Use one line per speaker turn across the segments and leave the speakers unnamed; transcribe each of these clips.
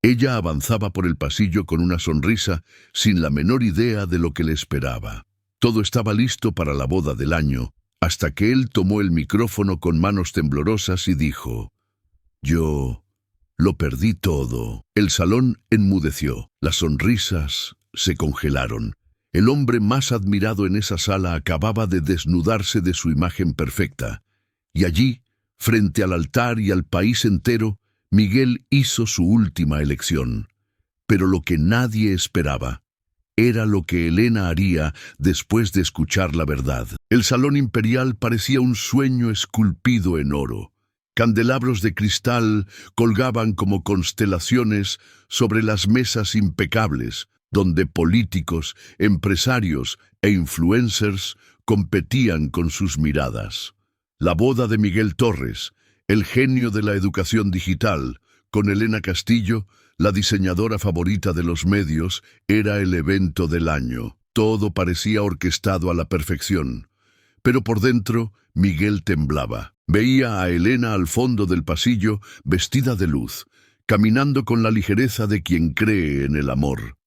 Ella avanzaba por el pasillo con una sonrisa, sin la menor idea de lo que le esperaba. Todo estaba listo para la boda del año, hasta que él tomó el micrófono con manos temblorosas y dijo: «Yo lo perdí todo». El salón enmudeció, las sonrisas se congelaron. El hombre más admirado en esa sala acababa de desnudarse de su imagen perfecta. Y allí, frente al altar y al país entero, Miguel hizo su última elección. Pero lo que nadie esperaba era lo que Elena haría después de escuchar la verdad. El salón imperial parecía un sueño esculpido en oro. Candelabros de cristal colgaban como constelaciones sobre las mesas impecables, donde políticos, empresarios e influencers competían con sus miradas. La boda de Miguel Torres, el genio de la educación digital, con Elena Castillo, la diseñadora favorita de los medios, era el evento del año. Todo parecía orquestado a la perfección. Pero por dentro, Miguel temblaba. Veía a Elena al fondo del pasillo, vestida de luz, caminando con la ligereza de quien cree en el amor.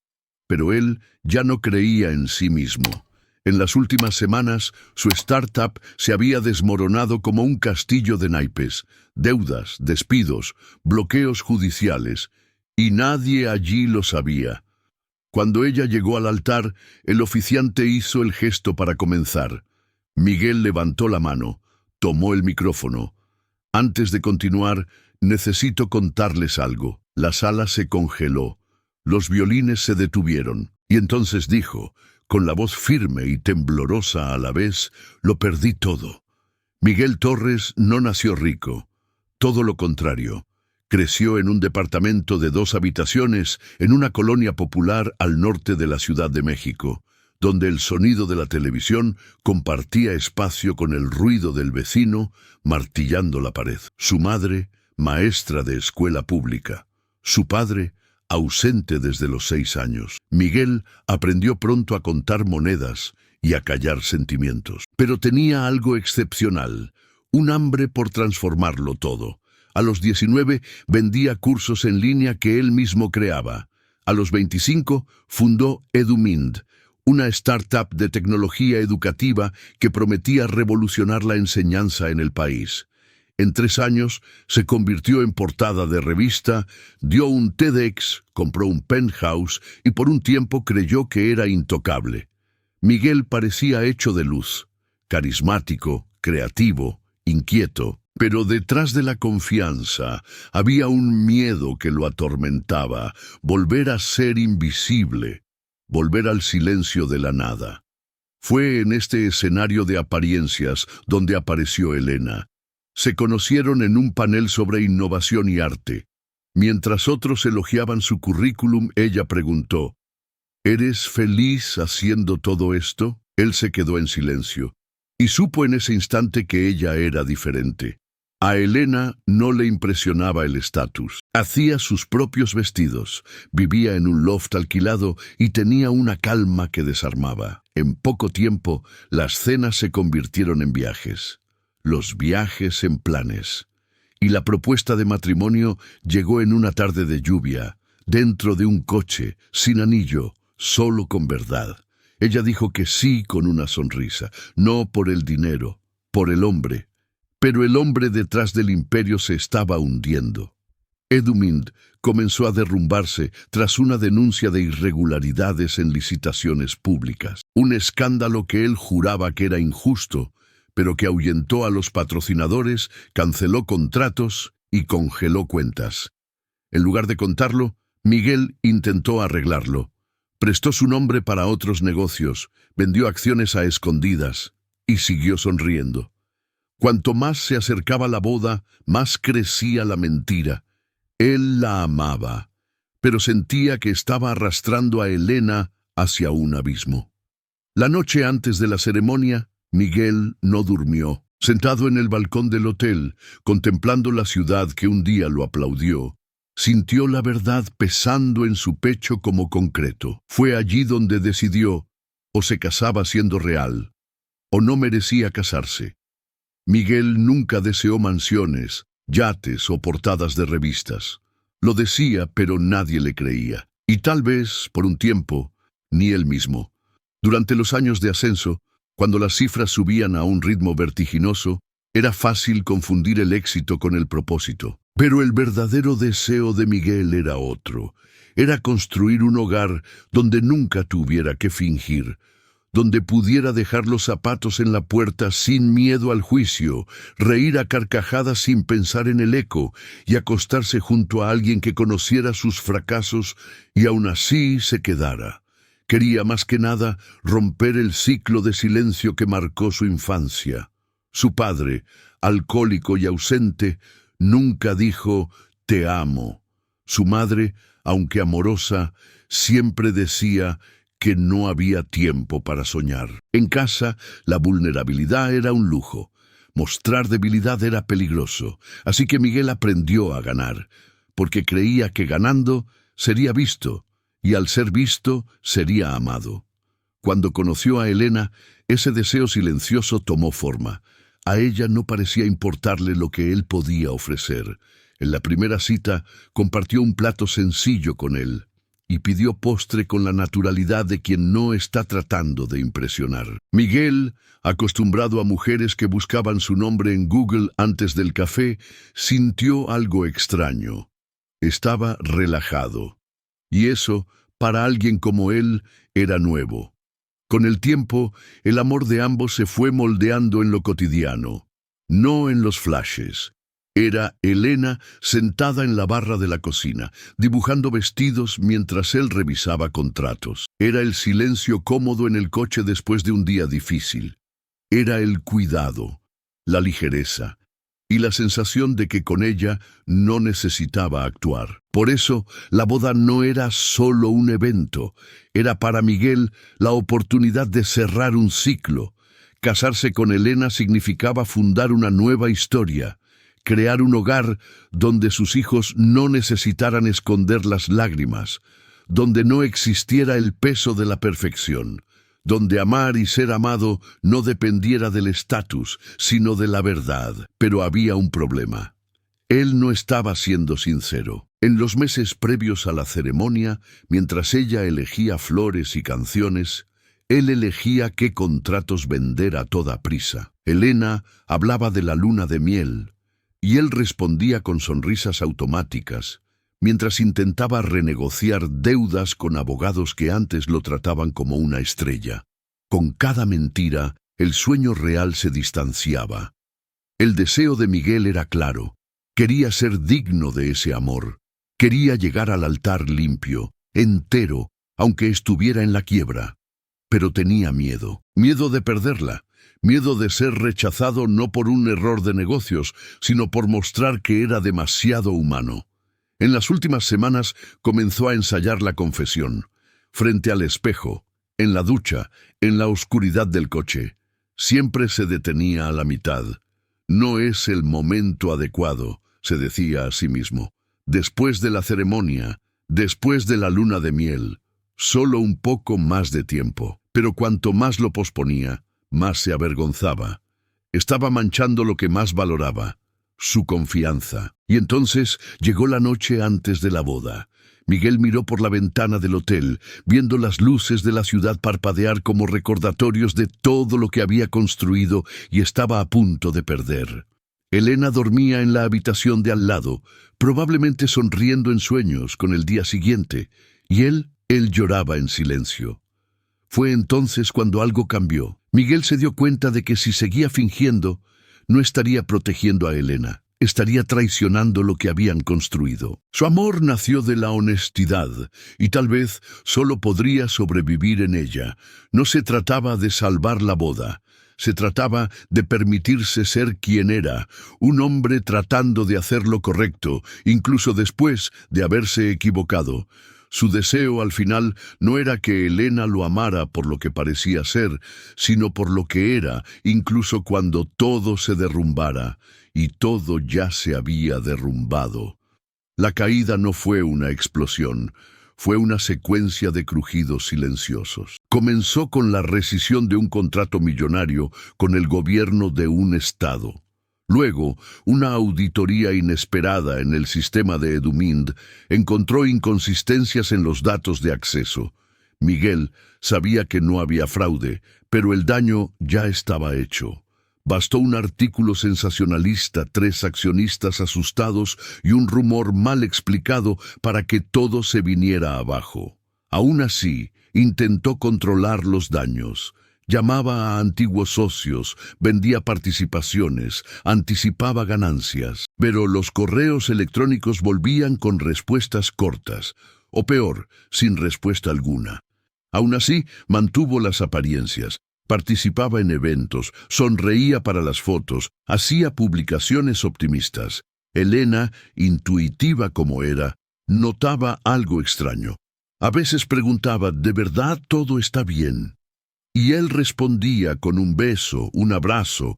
Pero él ya no creía en sí mismo. En las últimas semanas, su startup se había desmoronado como un castillo de naipes, deudas, despidos, bloqueos judiciales, y nadie allí lo sabía. Cuando ella llegó al altar, el oficiante hizo el gesto para comenzar. Miguel levantó la mano, tomó el micrófono. «Antes de continuar, necesito contarles algo». La sala se congeló. Los violines se detuvieron, y entonces dijo, con la voz firme y temblorosa a la vez: «Lo perdí todo». Miguel Torres no nació rico. Todo lo contrario. Creció en un departamento de 2 habitaciones en una colonia popular al norte de la Ciudad de México, donde el sonido de la televisión compartía espacio con el ruido del vecino martillando la pared. Su madre, maestra de escuela pública. Su padre, ausente desde los 6 años. Miguel aprendió pronto a contar monedas y a callar sentimientos. Pero tenía algo excepcional, un hambre por transformarlo todo. A los 19 vendía cursos en línea que él mismo creaba. A los 25 fundó Edumind, una startup de tecnología educativa que prometía revolucionar la enseñanza en el país. En 3 años se convirtió en portada de revista, dio un TEDx, compró un penthouse y por un tiempo creyó que era intocable. Miguel parecía hecho de luz, carismático, creativo, inquieto. Pero detrás de la confianza había un miedo que lo atormentaba: volver a ser invisible, volver al silencio de la nada. Fue en este escenario de apariencias donde apareció Elena. Se conocieron en un panel sobre innovación y arte. Mientras otros elogiaban su currículum, ella preguntó: «¿Eres feliz haciendo todo esto?». Él se quedó en silencio, y supo en ese instante que ella era diferente. A Elena no le impresionaba el estatus. Hacía sus propios vestidos, vivía en un loft alquilado y tenía una calma que desarmaba. En poco tiempo, las cenas se convirtieron en viajes, los viajes en planes. Y la propuesta de matrimonio llegó en una tarde de lluvia, dentro de un coche, sin anillo, solo con verdad. Ella dijo que sí con una sonrisa, no por el dinero, por el hombre. Pero el hombre detrás del imperio se estaba hundiendo. Edumind comenzó a derrumbarse tras una denuncia de irregularidades en licitaciones públicas. Un escándalo que él juraba que era injusto, pero que ahuyentó a los patrocinadores, canceló contratos y congeló cuentas. En lugar de contarlo, Miguel intentó arreglarlo. Prestó su nombre para otros negocios, vendió acciones a escondidas y siguió sonriendo. Cuanto más se acercaba la boda, más crecía la mentira. Él la amaba, pero sentía que estaba arrastrando a Elena hacia un abismo. La noche antes de la ceremonia, Miguel no durmió. Sentado en el balcón del hotel, contemplando la ciudad que un día lo aplaudió, sintió la verdad pesando en su pecho como concreto. Fue allí donde decidió: o se casaba siendo real, o no merecía casarse. Miguel nunca deseó mansiones, yates o portadas de revistas. Lo decía, pero nadie le creía. Y tal vez, por un tiempo, ni él mismo. Durante los años de ascenso, cuando las cifras subían a un ritmo vertiginoso, era fácil confundir el éxito con el propósito. Pero el verdadero deseo de Miguel era otro. Era construir un hogar donde nunca tuviera que fingir, donde pudiera dejar los zapatos en la puerta sin miedo al juicio, reír a carcajadas sin pensar en el eco y acostarse junto a alguien que conociera sus fracasos y aún así se quedara. Quería más que nada romper el ciclo de silencio que marcó su infancia. Su padre, alcohólico y ausente, nunca dijo «te amo». Su madre, aunque amorosa, siempre decía que no había tiempo para soñar. En casa, la vulnerabilidad era un lujo. Mostrar debilidad era peligroso. Así que Miguel aprendió a ganar, porque creía que ganando sería visto, y al ser visto sería amado. Cuando conoció a Elena, ese deseo silencioso tomó forma. A ella no parecía importarle lo que él podía ofrecer. En la primera cita, compartió un plato sencillo con él y pidió postre con la naturalidad de quien no está tratando de impresionar. Miguel, acostumbrado a mujeres que buscaban su nombre en Google antes del café, sintió algo extraño. Estaba relajado. Y eso, para alguien como él, era nuevo. Con el tiempo, el amor de ambos se fue moldeando en lo cotidiano, no en los flashes. Era Elena sentada en la barra de la cocina, dibujando vestidos mientras él revisaba contratos. Era el silencio cómodo en el coche después de un día difícil. Era el cuidado, la ligereza y la sensación de que con ella no necesitaba actuar. Por eso, la boda no era solo un evento, era para Miguel la oportunidad de cerrar un ciclo. Casarse con Elena significaba fundar una nueva historia, crear un hogar donde sus hijos no necesitaran esconder las lágrimas, donde no existiera el peso de la perfección, donde amar y ser amado no dependiera del estatus, sino de la verdad. Pero había un problema. Él no estaba siendo sincero. En los meses previos a la ceremonia, mientras ella elegía flores y canciones, él elegía qué contratos vender a toda prisa. Elena hablaba de la luna de miel, y él respondía con sonrisas automáticas, mientras intentaba renegociar deudas con abogados que antes lo trataban como una estrella. Con cada mentira, el sueño real se distanciaba. El deseo de Miguel era claro. Quería ser digno de ese amor. Quería llegar al altar limpio, entero, aunque estuviera en la quiebra. Pero tenía miedo. Miedo de perderla. Miedo de ser rechazado no por un error de negocios, sino por mostrar que era demasiado humano. En las últimas semanas comenzó a ensayar la confesión, frente al espejo, en la ducha, en la oscuridad del coche. Siempre se detenía a la mitad. No es el momento adecuado, se decía a sí mismo. Después de la ceremonia, después de la luna de miel, solo un poco más de tiempo. Pero cuanto más lo posponía, más se avergonzaba. Estaba manchando lo que más valoraba, su confianza. Y entonces llegó la noche antes de la boda. Miguel miró por la ventana del hotel, viendo las luces de la ciudad parpadear como recordatorios de todo lo que había construido y estaba a punto de perder. Elena dormía en la habitación de al lado, probablemente sonriendo en sueños con el día siguiente, y él lloraba en silencio. Fue entonces cuando algo cambió. Miguel se dio cuenta de que si seguía fingiendo, no estaría protegiendo a Elena. Estaría traicionando lo que habían construido. Su amor nació de la honestidad, y tal vez solo podría sobrevivir en ella. No se trataba de salvar la boda. Se trataba de permitirse ser quien era, un hombre tratando de hacer lo correcto, incluso después de haberse equivocado. Su deseo al final no era que Elena lo amara por lo que parecía ser, sino por lo que era, incluso cuando todo se derrumbara, y todo ya se había derrumbado. La caída no fue una explosión, fue una secuencia de crujidos silenciosos. Comenzó con la rescisión de un contrato millonario con el gobierno de un estado. Luego, una auditoría inesperada en el sistema de Edumind encontró inconsistencias en los datos de acceso. Miguel sabía que no había fraude, pero el daño ya estaba hecho. Bastó un artículo sensacionalista, 3 accionistas asustados y un rumor mal explicado para que todo se viniera abajo. Aún así, intentó controlar los daños. Llamaba a antiguos socios, vendía participaciones, anticipaba ganancias, pero los correos electrónicos volvían con respuestas cortas, o peor, sin respuesta alguna. Aún así, mantuvo las apariencias, participaba en eventos, sonreía para las fotos, hacía publicaciones optimistas. Elena, intuitiva como era, notaba algo extraño. A veces preguntaba, ¿de verdad todo está bien? Y él respondía con un beso, un abrazo,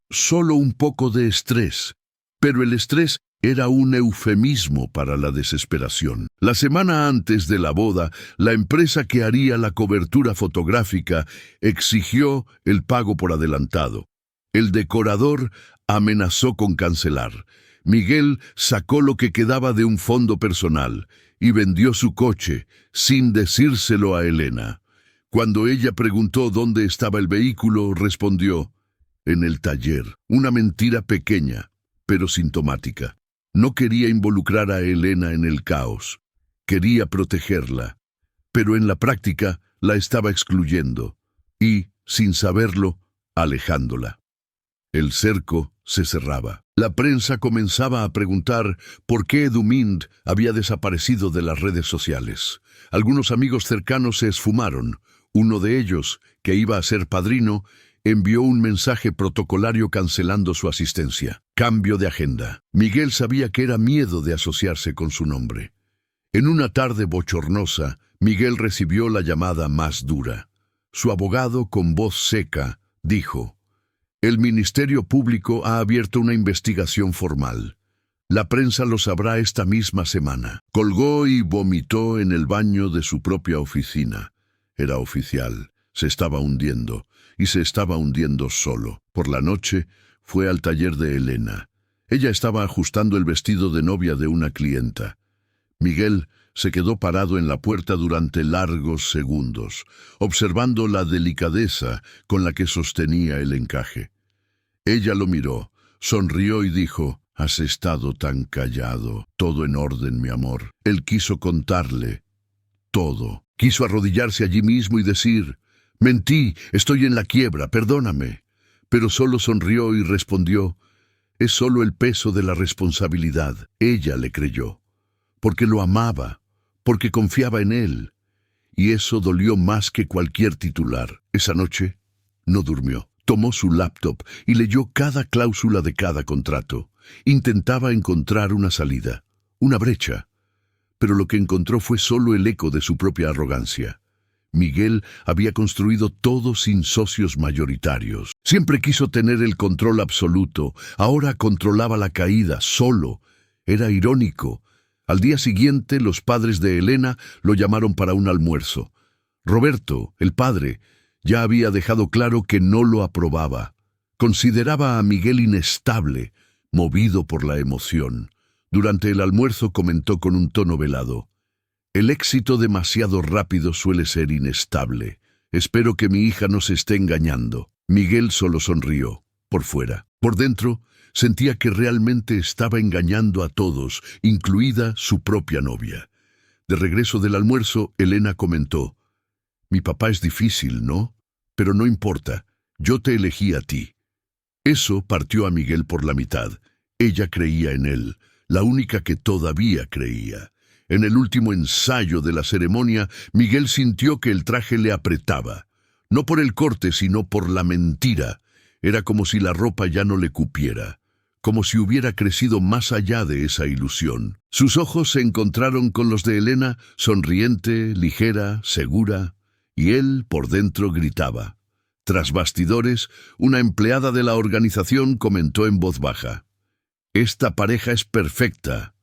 solo un poco de estrés. Pero el estrés era un eufemismo para la desesperación. La semana antes de la boda, la empresa que haría la cobertura fotográfica exigió el pago por adelantado. El decorador amenazó con cancelar. Miguel sacó lo que quedaba de un fondo personal y vendió su coche, sin decírselo a Elena. Cuando ella preguntó dónde estaba el vehículo, respondió, en el taller. Una mentira pequeña, pero sintomática. No quería involucrar a Elena en el caos. Quería protegerla. Pero en la práctica la estaba excluyendo y, sin saberlo, alejándola. El cerco se cerraba. La prensa comenzaba a preguntar por qué Edumind había desaparecido de las redes sociales. Algunos amigos cercanos se esfumaron. Uno de ellos, que iba a ser padrino, envió un mensaje protocolario cancelando su asistencia. Cambio de agenda. Miguel sabía que era miedo de asociarse con su nombre. En una tarde bochornosa, Miguel recibió la llamada más dura. Su abogado, con voz seca, dijo: «El Ministerio Público ha abierto una investigación formal. La prensa lo sabrá esta misma semana». Colgó y vomitó en el baño de su propia oficina. Era oficial. Se estaba hundiendo. Y se estaba hundiendo solo. Por la noche, fue al taller de Elena. Ella estaba ajustando el vestido de novia de una clienta. Miguel se quedó parado en la puerta durante largos segundos, observando la delicadeza con la que sostenía el encaje. Ella lo miró, sonrió y dijo: «Has estado tan callado. Todo en orden, mi amor». Él quiso contarle todo. Quiso arrodillarse allí mismo y decir: «Mentí, estoy en la quiebra, perdóname». Pero solo sonrió y respondió: «Es solo el peso de la responsabilidad». Ella le creyó, porque lo amaba, porque confiaba en él. Y eso dolió más que cualquier titular. Esa noche no durmió. Tomó su laptop y leyó cada cláusula de cada contrato. Intentaba encontrar una salida, una brecha. Pero lo que encontró fue solo el eco de su propia arrogancia. Miguel había construido todo sin socios mayoritarios. Siempre quiso tener el control absoluto. Ahora controlaba la caída, solo. Era irónico. Al día siguiente, los padres de Elena lo llamaron para un almuerzo. Roberto, el padre, ya había dejado claro que no lo aprobaba. Consideraba a Miguel inestable, movido por la emoción. Durante el almuerzo comentó con un tono velado: «El éxito demasiado rápido suele ser inestable. Espero que mi hija no se esté engañando». Miguel solo sonrió, por fuera. Por dentro, sentía que realmente estaba engañando a todos, incluida su propia novia. De regreso del almuerzo, Elena comentó: «Mi papá es difícil, ¿no? Pero no importa, yo te elegí a ti». Eso partió a Miguel por la mitad. Ella creía en él, la única que todavía creía. En el último ensayo de la ceremonia, Miguel sintió que el traje le apretaba. No por el corte, sino por la mentira. Era como si la ropa ya no le cupiera, como si hubiera crecido más allá de esa ilusión. Sus ojos se encontraron con los de Elena, sonriente, ligera, segura, y él por dentro gritaba. Tras bastidores, una empleada de la organización comentó en voz baja: «Esta pareja es perfecta.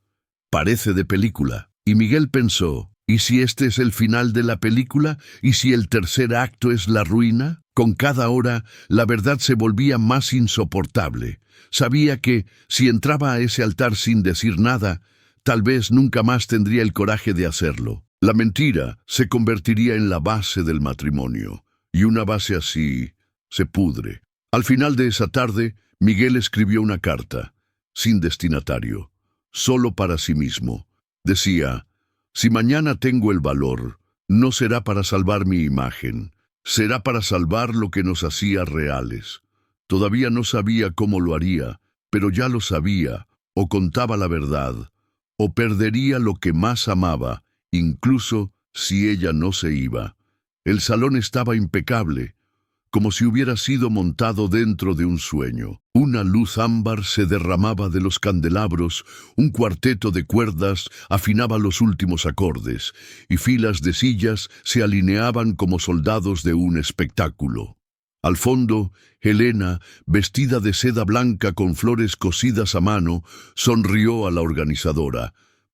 Parece de película». Y Miguel pensó: ¿Y si este es el final de la película? ¿Y si el tercer acto es la ruina? Con cada hora, la verdad se volvía más insoportable. Sabía que, si entraba a ese altar sin decir nada, tal vez nunca más tendría el coraje de hacerlo. La mentira se convertiría en la base del matrimonio, y una base así se pudre. Al final de esa tarde, Miguel escribió una carta, sin destinatario, solo para sí mismo. Decía: si mañana tengo el valor, no será para salvar mi imagen, será para salvar lo que nos hacía reales. Todavía no sabía cómo lo haría, pero ya lo sabía, o contaba la verdad, o perdería lo que más amaba, incluso si ella no se iba. El salón estaba impecable, como si hubiera sido montado dentro de un sueño. Una luz ámbar se derramaba de los candelabros, un cuarteto de cuerdas afinaba los últimos acordes, y filas de sillas se alineaban como soldados de un espectáculo. Al fondo, Helena, vestida de seda blanca con flores cosidas a mano, sonrió a la organizadora.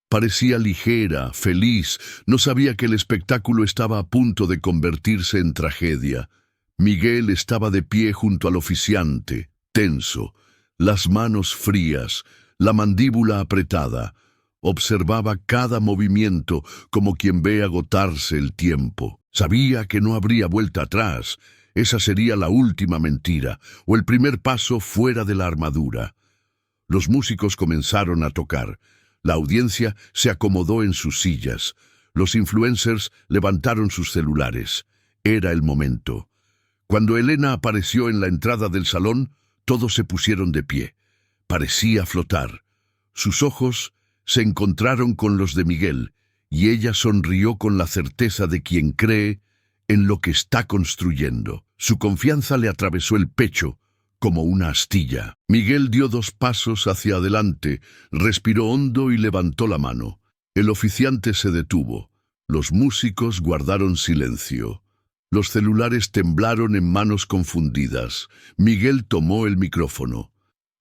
Parecía ligera, feliz, no sabía que el espectáculo estaba a punto de convertirse en tragedia. Miguel estaba de pie junto al oficiante, tenso, las manos frías, la mandíbula apretada. Observaba cada movimiento como quien ve agotarse el tiempo. Sabía que no habría vuelta atrás. Esa sería la última mentira, o el primer paso fuera de la armadura. Los músicos comenzaron a tocar. La audiencia se acomodó en sus sillas. Los influencers levantaron sus celulares. Era el momento. Cuando Helena apareció en la entrada del salón, todos se pusieron de pie. Parecía flotar. Sus ojos se encontraron con los de Miguel, y ella sonrió con la certeza de quien cree en lo que está construyendo. Su confianza le atravesó el pecho como una astilla. Miguel dio 2 pasos hacia adelante, respiró hondo y levantó la mano. El oficiante se detuvo. Los músicos guardaron silencio. Los celulares temblaron en manos confundidas. Miguel tomó el micrófono.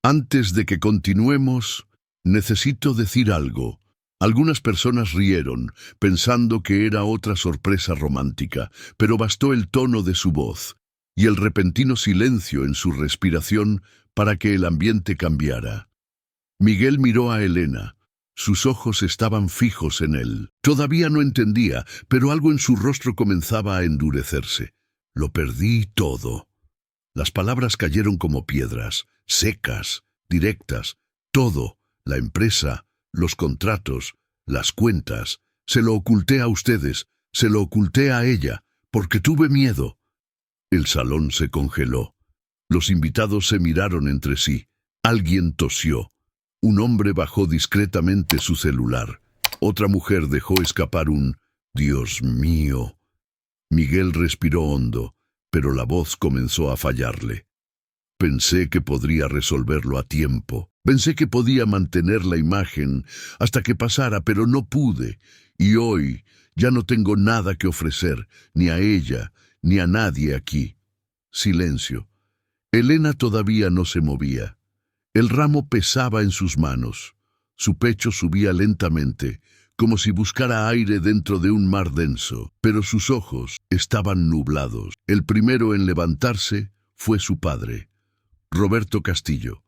Antes de que continuemos, necesito decir algo. Algunas personas rieron, pensando que era otra sorpresa romántica, pero bastó el tono de su voz y el repentino silencio en su respiración para que el ambiente cambiara. Miguel miró a Helena. Sus ojos estaban fijos en él. Todavía no entendía, pero algo en su rostro comenzaba a endurecerse. Lo perdí todo. Las palabras cayeron como piedras, secas, directas. Todo, la empresa, los contratos, las cuentas. Se lo oculté a ustedes, se lo oculté a ella, porque tuve miedo. El salón se congeló. Los invitados se miraron entre sí. Alguien tosió. Un hombre bajó discretamente su celular. Otra mujer dejó escapar un «Dios mío». Miguel respiró hondo, pero la voz comenzó a fallarle. Pensé que podría resolverlo a tiempo. Pensé que podía mantener la imagen hasta que pasara, pero no pude. Y hoy ya no tengo nada que ofrecer, ni a ella, ni a nadie aquí. Silencio. Helena todavía no se movía. El ramo pesaba en sus manos. Su pecho subía lentamente, como si buscara aire dentro de un mar denso, pero sus ojos estaban nublados. El primero en levantarse fue su padre, Roberto Castillo.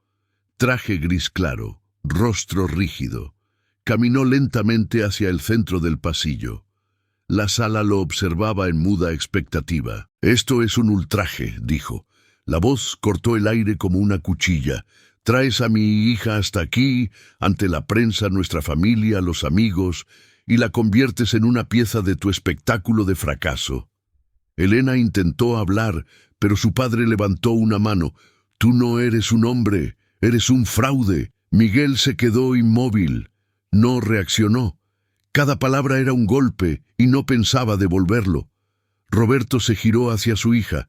Traje gris claro, rostro rígido. Caminó lentamente hacia el centro del pasillo. La sala lo observaba en muda expectativa. «Esto es un ultraje», dijo. La voz cortó el aire como una cuchilla. «Traes a mi hija hasta aquí, ante la prensa, nuestra familia, los amigos, y la conviertes en una pieza de tu espectáculo de fracaso». Helena intentó hablar, pero su padre levantó una mano. «Tú no eres un hombre, eres un fraude». Miguel se quedó inmóvil. No reaccionó. Cada palabra era un golpe y no pensaba devolverlo. Roberto se giró hacia su hija.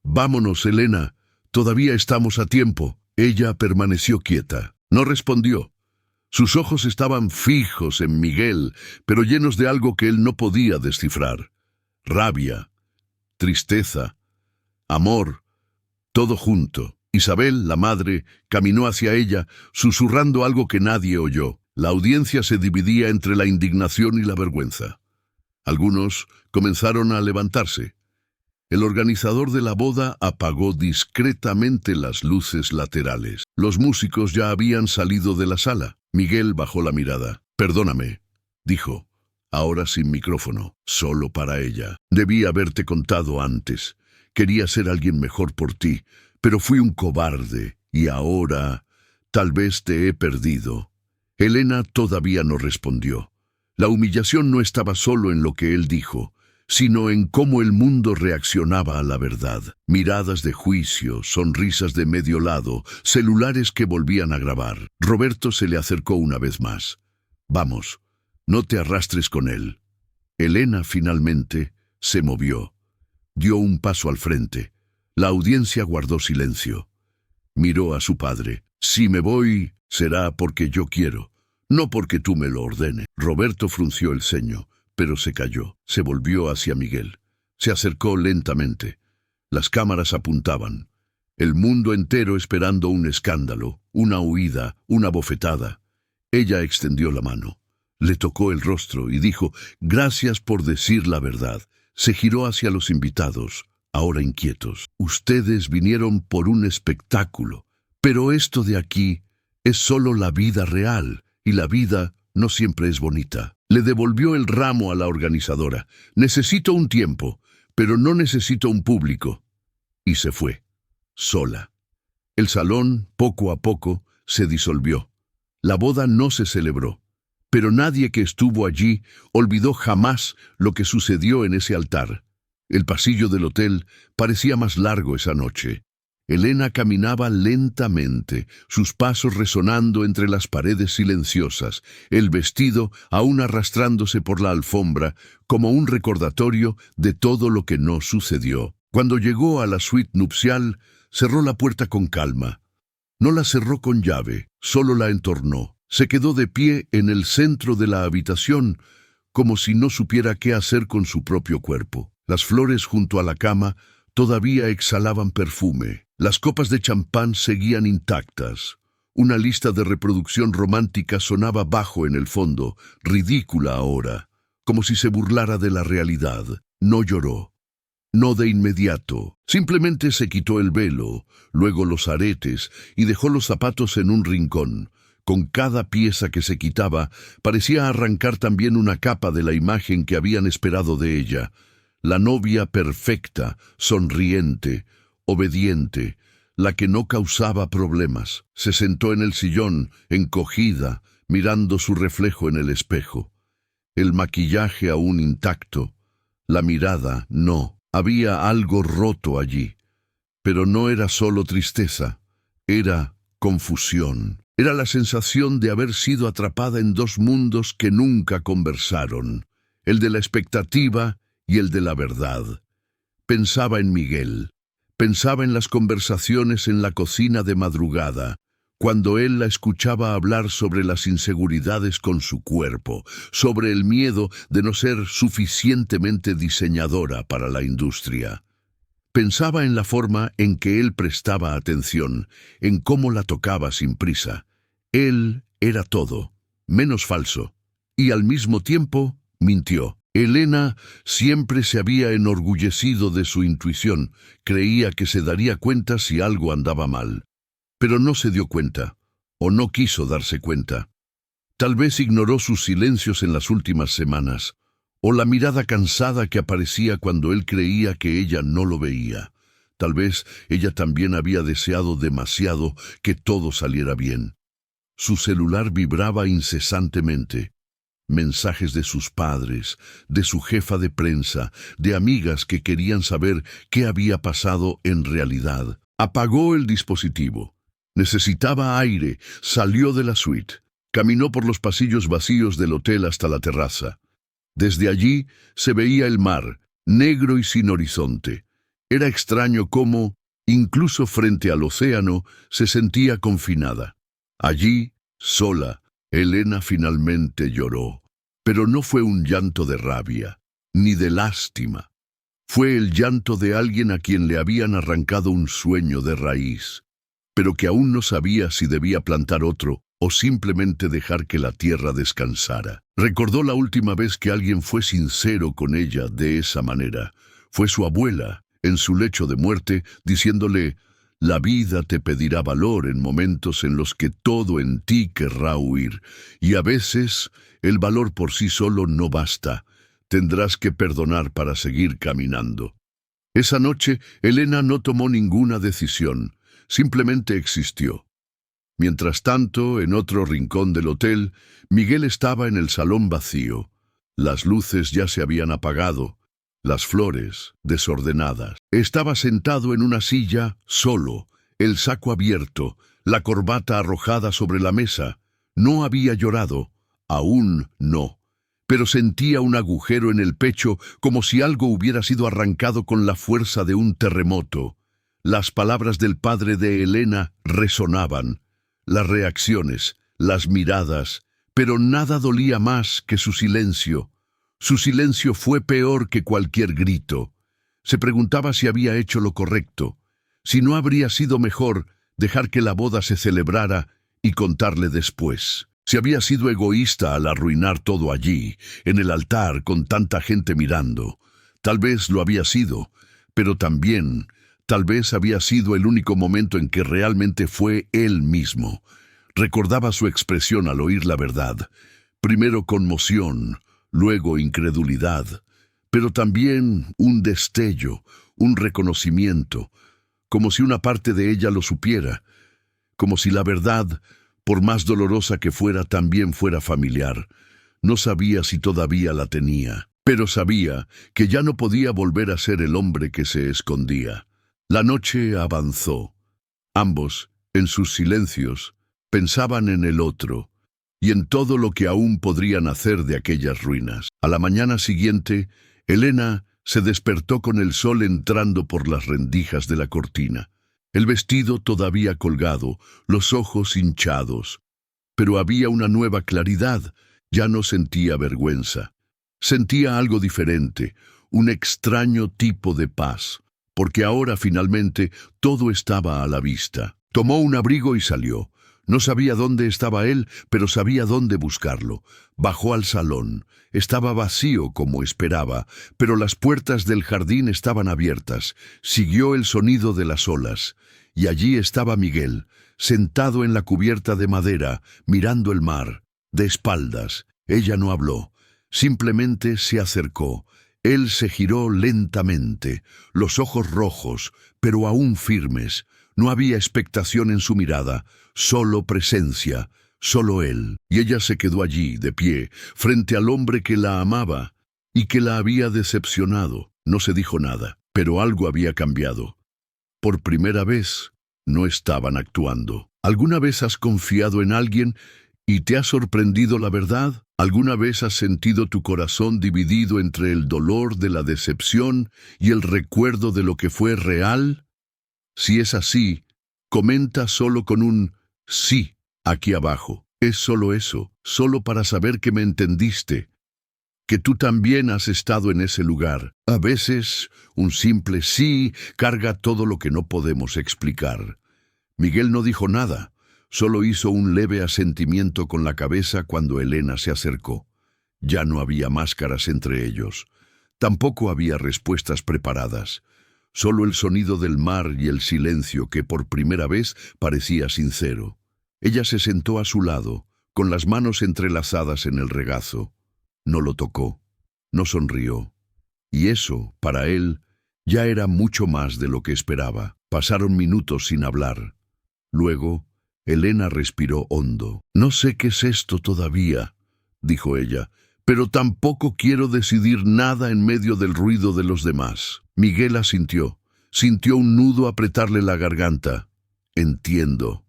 «Vámonos, Helena, todavía estamos a tiempo». Ella permaneció quieta. No respondió. Sus ojos estaban fijos en Miguel, pero llenos de algo que él no podía descifrar. Rabia, tristeza, amor, todo junto. Isabel, la madre, caminó hacia ella, susurrando algo que nadie oyó. La audiencia se dividía entre la indignación y la vergüenza. Algunos comenzaron a levantarse. El organizador de la boda apagó discretamente las luces laterales. Los músicos ya habían salido de la sala. Miguel bajó la mirada. «Perdóname», dijo, ahora sin micrófono, solo para ella. «Debí haberte contado antes. Quería ser alguien mejor por ti, pero fui un cobarde, y ahora tal vez te he perdido». Elena todavía no respondió. La humillación no estaba solo en lo que él dijo, sino en cómo el mundo reaccionaba a la verdad. Miradas de juicio, sonrisas de medio lado, celulares que volvían a grabar. Roberto se le acercó una vez más. «Vamos, no te arrastres con él». Elena finalmente se movió. Dio un paso al frente. La audiencia guardó silencio. Miró a su padre. «Si me voy, será porque yo quiero, no porque tú me lo ordenes». Roberto frunció el ceño, pero se calló. Se volvió hacia Miguel. Se acercó lentamente. Las cámaras apuntaban. El mundo entero esperando un escándalo, una huida, una bofetada. Ella extendió la mano. Le tocó el rostro y dijo: «Gracias por decir la verdad». Se giró hacia los invitados, ahora inquietos. «Ustedes vinieron por un espectáculo, pero esto de aquí es solo la vida real, y la vida no siempre es bonita». Le devolvió el ramo a la organizadora. «Necesito un tiempo, pero no necesito un público». Y se fue, sola. El salón, poco a poco, se disolvió. La boda no se celebró, pero nadie que estuvo allí olvidó jamás lo que sucedió en ese altar. El pasillo del hotel parecía más largo esa noche. Elena caminaba lentamente, sus pasos resonando entre las paredes silenciosas, el vestido aún arrastrándose por la alfombra como un recordatorio de todo lo que no sucedió. Cuando llegó a la suite nupcial, cerró la puerta con calma. No la cerró con llave, solo la entornó. Se quedó de pie en el centro de la habitación, como si no supiera qué hacer con su propio cuerpo. Las flores junto a la cama todavía exhalaban perfume. Las copas de champán seguían intactas. Una lista de reproducción romántica sonaba bajo en el fondo, ridícula ahora, como si se burlara de la realidad. No lloró. No de inmediato. Simplemente se quitó el velo, luego los aretes, y dejó los zapatos en un rincón. Con cada pieza que se quitaba, parecía arrancar también una capa de la imagen que habían esperado de ella. La novia perfecta, sonriente, obediente, la que no causaba problemas. Se sentó en el sillón, encogida, mirando su reflejo en el espejo. El maquillaje aún intacto, la mirada no. Había algo roto allí, pero no era solo tristeza, era confusión. Era la sensación de haber sido atrapada en dos mundos que nunca conversaron, el de la expectativa y el de la verdad. Pensaba en Miguel. Pensaba en las conversaciones en la cocina de madrugada, cuando él la escuchaba hablar sobre las inseguridades con su cuerpo, sobre el miedo de no ser suficientemente diseñadora para la industria. Pensaba en la forma en que él prestaba atención, en cómo la tocaba sin prisa. Él era todo, menos falso, y al mismo tiempo mintió. Elena siempre se había enorgullecido de su intuición, creía que se daría cuenta si algo andaba mal. Pero no se dio cuenta, o no quiso darse cuenta. Tal vez ignoró sus silencios en las últimas semanas, o la mirada cansada que aparecía cuando él creía que ella no lo veía. Tal vez ella también había deseado demasiado que todo saliera bien. Su celular vibraba incesantemente. Mensajes de sus padres, de su jefa de prensa, de amigas que querían saber qué había pasado en realidad. Apagó el dispositivo. Necesitaba aire, salió de la suite. Caminó por los pasillos vacíos del hotel hasta la terraza. Desde allí se veía el mar, negro y sin horizonte. Era extraño cómo, incluso frente al océano, se sentía confinada. Allí, sola, Elena finalmente lloró. Pero no fue un llanto de rabia, ni de lástima. Fue el llanto de alguien a quien le habían arrancado un sueño de raíz, pero que aún no sabía si debía plantar otro o simplemente dejar que la tierra descansara. Recordó la última vez que alguien fue sincero con ella de esa manera. Fue su abuela, en su lecho de muerte, diciéndole: «La vida te pedirá valor en momentos en los que todo en ti querrá huir, y a veces el valor por sí solo no basta. Tendrás que perdonar para seguir caminando». Esa noche, Elena no tomó ninguna decisión, simplemente existió. Mientras tanto, en otro rincón del hotel, Miguel estaba en el salón vacío. Las luces ya se habían apagado, las flores desordenadas. Estaba sentado en una silla, solo, el saco abierto, la corbata arrojada sobre la mesa. No había llorado, aún no, pero sentía un agujero en el pecho como si algo hubiera sido arrancado con la fuerza de un terremoto. Las palabras del padre de Elena resonaban. Las reacciones, las miradas, pero nada dolía más que su silencio. Su silencio fue peor que cualquier grito. Se preguntaba si había hecho lo correcto, si no habría sido mejor dejar que la boda se celebrara y contarle después. Si había sido egoísta al arruinar todo allí, en el altar con tanta gente mirando. Tal vez lo había sido, pero también tal vez había sido el único momento en que realmente fue él mismo. Recordaba su expresión al oír la verdad. Primero conmoción, luego incredulidad, pero también un destello, un reconocimiento, como si una parte de ella lo supiera, como si la verdad, por más dolorosa que fuera, también fuera familiar. No sabía si todavía la tenía, pero sabía que ya no podía volver a ser el hombre que se escondía. La noche avanzó. Ambos, en sus silencios, pensaban en el otro y en todo lo que aún podrían hacer de aquellas ruinas. A la mañana siguiente, Elena se despertó con el sol entrando por las rendijas de la cortina. El vestido todavía colgado, los ojos hinchados. Pero había una nueva claridad. Ya no sentía vergüenza. Sentía algo diferente, un extraño tipo de paz. Porque ahora finalmente todo estaba a la vista. Tomó un abrigo y salió. No sabía dónde estaba él, pero sabía dónde buscarlo. Bajó al salón. Estaba vacío como esperaba, pero las puertas del jardín estaban abiertas. Siguió el sonido de las olas. Y allí estaba Miguel, sentado en la cubierta de madera, mirando el mar, de espaldas. Ella no habló. Simplemente se acercó. Él se giró lentamente, los ojos rojos, pero aún firmes. No había expectación en su mirada, solo presencia, solo él. Y ella se quedó allí, de pie, frente al hombre que la amaba y que la había decepcionado. No se dijo nada, pero algo había cambiado. Por primera vez, no estaban actuando. ¿Alguna vez has confiado en alguien y te ha sorprendido la verdad? ¿Alguna vez has sentido tu corazón dividido entre el dolor de la decepción y el recuerdo de lo que fue real? Si es así, comenta solo con un sí aquí abajo. Es solo eso, solo para saber que me entendiste, que tú también has estado en ese lugar. A veces, un simple sí carga todo lo que no podemos explicar. Miguel no dijo nada. Solo hizo un leve asentimiento con la cabeza cuando Elena se acercó. Ya no había máscaras entre ellos. Tampoco había respuestas preparadas. Solo el sonido del mar y el silencio que por primera vez parecía sincero. Ella se sentó a su lado, con las manos entrelazadas en el regazo. No lo tocó, no sonrió. Y eso, para él, ya era mucho más de lo que esperaba. Pasaron minutos sin hablar. Luego, Elena respiró hondo. «No sé qué es esto todavía», dijo ella, «pero tampoco quiero decidir nada en medio del ruido de los demás». Miguel asintió. Sintió un nudo apretarle la garganta. «Entiendo».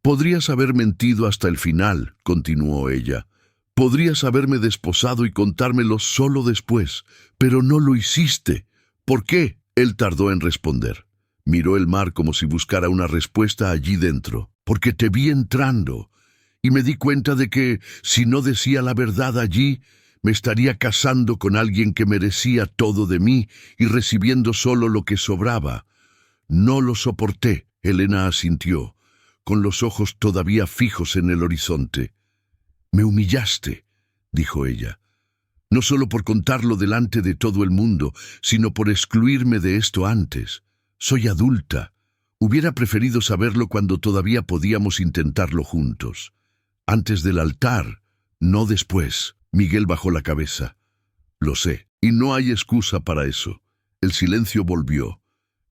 «Podrías haber mentido hasta el final», continuó ella. «Podrías haberme desposado y contármelo solo después, pero no lo hiciste. ¿Por qué?» Él tardó en responder. Miró el mar como si buscara una respuesta allí dentro. «Porque te vi entrando, y me di cuenta de que, si no decía la verdad allí, me estaría casando con alguien que merecía todo de mí y recibiendo solo lo que sobraba. No lo soporté». Elena asintió. con los ojos todavía fijos en el horizonte. «Me humillaste», dijo ella. «No solo por contarlo delante de todo el mundo, sino por excluirme de esto antes. Soy adulta. Hubiera preferido saberlo cuando todavía podíamos intentarlo juntos. Antes del altar, no después». Miguel bajó la cabeza. «Lo sé, y no hay excusa para eso». El silencio volvió,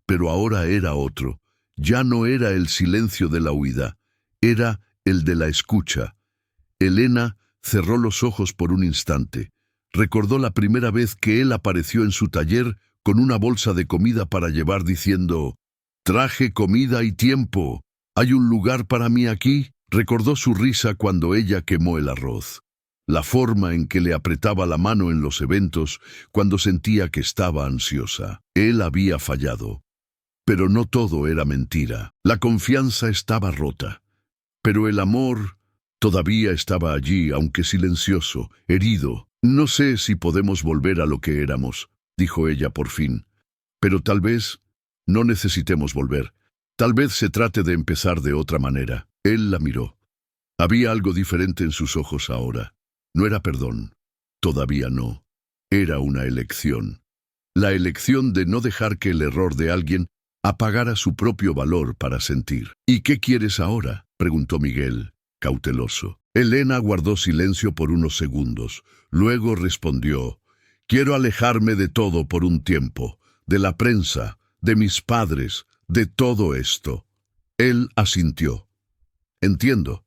pero ahora era otro. Ya no era el silencio de la huida, era el de la escucha. Elena cerró los ojos por un instante. Recordó la primera vez que él apareció en su taller con una bolsa de comida para llevar diciendo: «Traje comida y tiempo. ¿Hay un lugar para mí aquí?». Recordó su risa cuando ella quemó el arroz. La forma en que le apretaba la mano en los eventos cuando sentía que estaba ansiosa. Él había fallado. Pero no todo era mentira. La confianza estaba rota. Pero el amor todavía estaba allí, aunque silencioso, herido. «No sé si podemos volver a lo que éramos», dijo ella por fin. «Pero tal vez no necesitemos volver. Tal vez se trate de empezar de otra manera». Él la miró. Había algo diferente en sus ojos ahora. No era perdón. Todavía no. Era una elección. La elección de no dejar que el error de alguien apagara su propio valor para sentir. «¿Y qué quieres ahora?», preguntó Miguel, cauteloso. Elena guardó silencio por unos segundos. Luego respondió: «Quiero alejarme de todo por un tiempo, de la prensa, de mis padres, de todo esto». Él asintió. «Entiendo.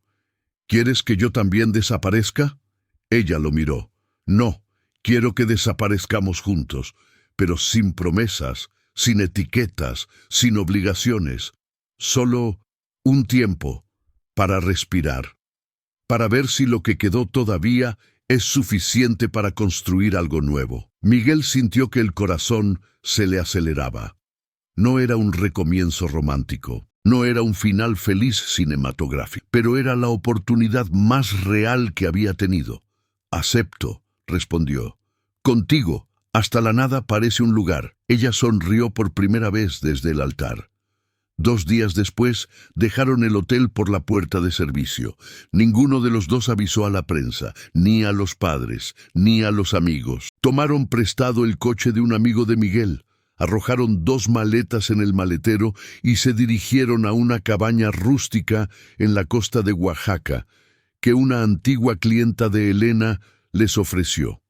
¿Quieres que yo también desaparezca?». Ella lo miró. «No, quiero que desaparezcamos juntos, pero sin promesas, sin etiquetas, sin obligaciones. Solo un tiempo para respirar, para ver si lo que quedó todavía es suficiente para construir algo nuevo». Miguel sintió que el corazón se le aceleraba. No era un recomienzo romántico, no era un final feliz cinematográfico, pero era la oportunidad más real que había tenido. «Acepto», respondió. «Contigo, hasta la nada parece un lugar». Ella sonrió por primera vez desde el altar. 2 días después, dejaron el hotel por la puerta de servicio. Ninguno de los dos avisó a la prensa, ni a los padres, ni a los amigos. Tomaron prestado el coche de un amigo de Miguel, arrojaron 2 maletas en el maletero y se dirigieron a una cabaña rústica en la costa de Oaxaca, que una antigua clienta de Elena les ofreció.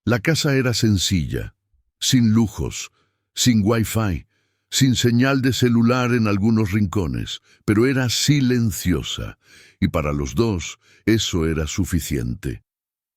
La casa era sencilla, sin lujos, sin wifi, sin señal de celular en algunos rincones, pero era silenciosa, y para los dos eso era suficiente.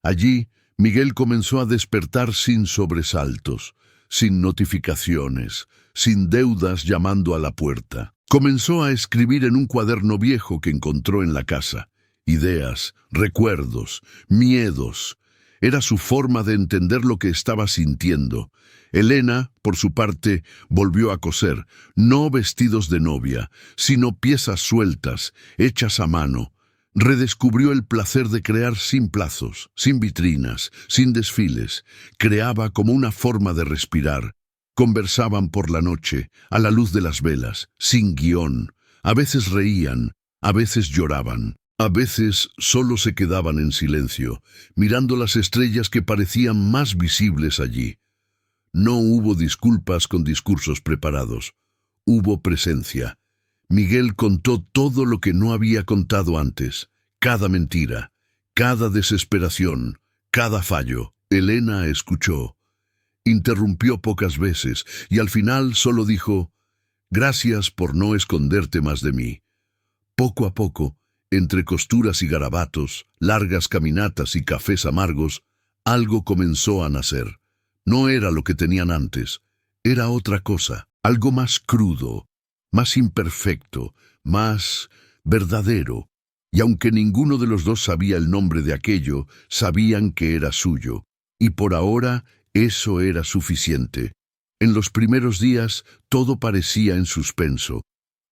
Allí, Miguel comenzó a despertar sin sobresaltos, sin notificaciones, sin deudas llamando a la puerta. Comenzó a escribir en un cuaderno viejo que encontró en la casa. Ideas, recuerdos, miedos. Era su forma de entender lo que estaba sintiendo. Elena, por su parte, volvió a coser, no vestidos de novia, sino piezas sueltas, hechas a mano. Redescubrió el placer de crear sin plazos, sin vitrinas, sin desfiles. Creaba como una forma de respirar. Conversaban por la noche, a la luz de las velas, sin guión. A veces reían, a veces lloraban. A veces solo se quedaban en silencio, mirando las estrellas que parecían más visibles allí. No hubo disculpas con discursos preparados. Hubo presencia. Miguel contó todo lo que no había contado antes. Cada mentira, cada desesperación, cada fallo. Elena escuchó. Interrumpió pocas veces y al final solo dijo: «Gracias por no esconderte más de mí». Poco a poco, entre costuras y garabatos, largas caminatas y cafés amargos, algo comenzó a nacer. No era lo que tenían antes, era otra cosa, algo más crudo, más imperfecto, más verdadero. Y aunque ninguno de los dos sabía el nombre de aquello, sabían que era suyo. Y por ahora eso era suficiente. En los primeros días todo parecía en suspenso,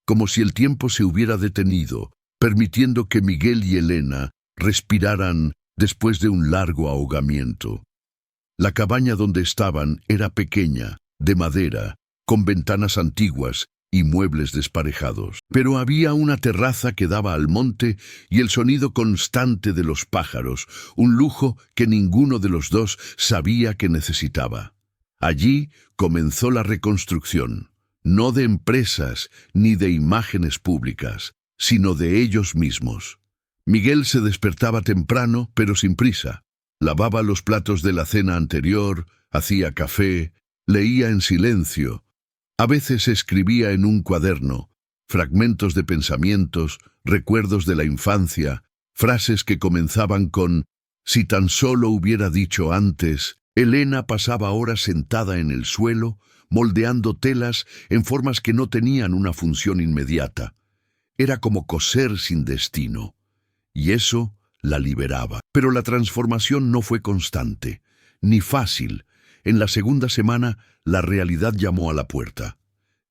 como si el tiempo se hubiera detenido, permitiendo que Miguel y Elena respiraran después de un largo ahogamiento. La cabaña donde estaban era pequeña, de madera, con ventanas antiguas y muebles desparejados. Pero había una terraza que daba al monte y el sonido constante de los pájaros, un lujo que ninguno de los dos sabía que necesitaba. Allí comenzó la reconstrucción, no de empresas ni de imágenes públicas, sino de ellos mismos. Miguel se despertaba temprano, pero sin prisa. Lavaba los platos de la cena anterior, hacía café, leía en silencio. A veces escribía en un cuaderno, fragmentos de pensamientos, recuerdos de la infancia, frases que comenzaban con «Si tan solo hubiera dicho antes». Elena pasaba horas sentada en el suelo, moldeando telas en formas que no tenían una función inmediata. Era como coser sin destino, y eso la liberaba. Pero la transformación no fue constante, ni fácil. En la segunda semana, la realidad llamó a la puerta.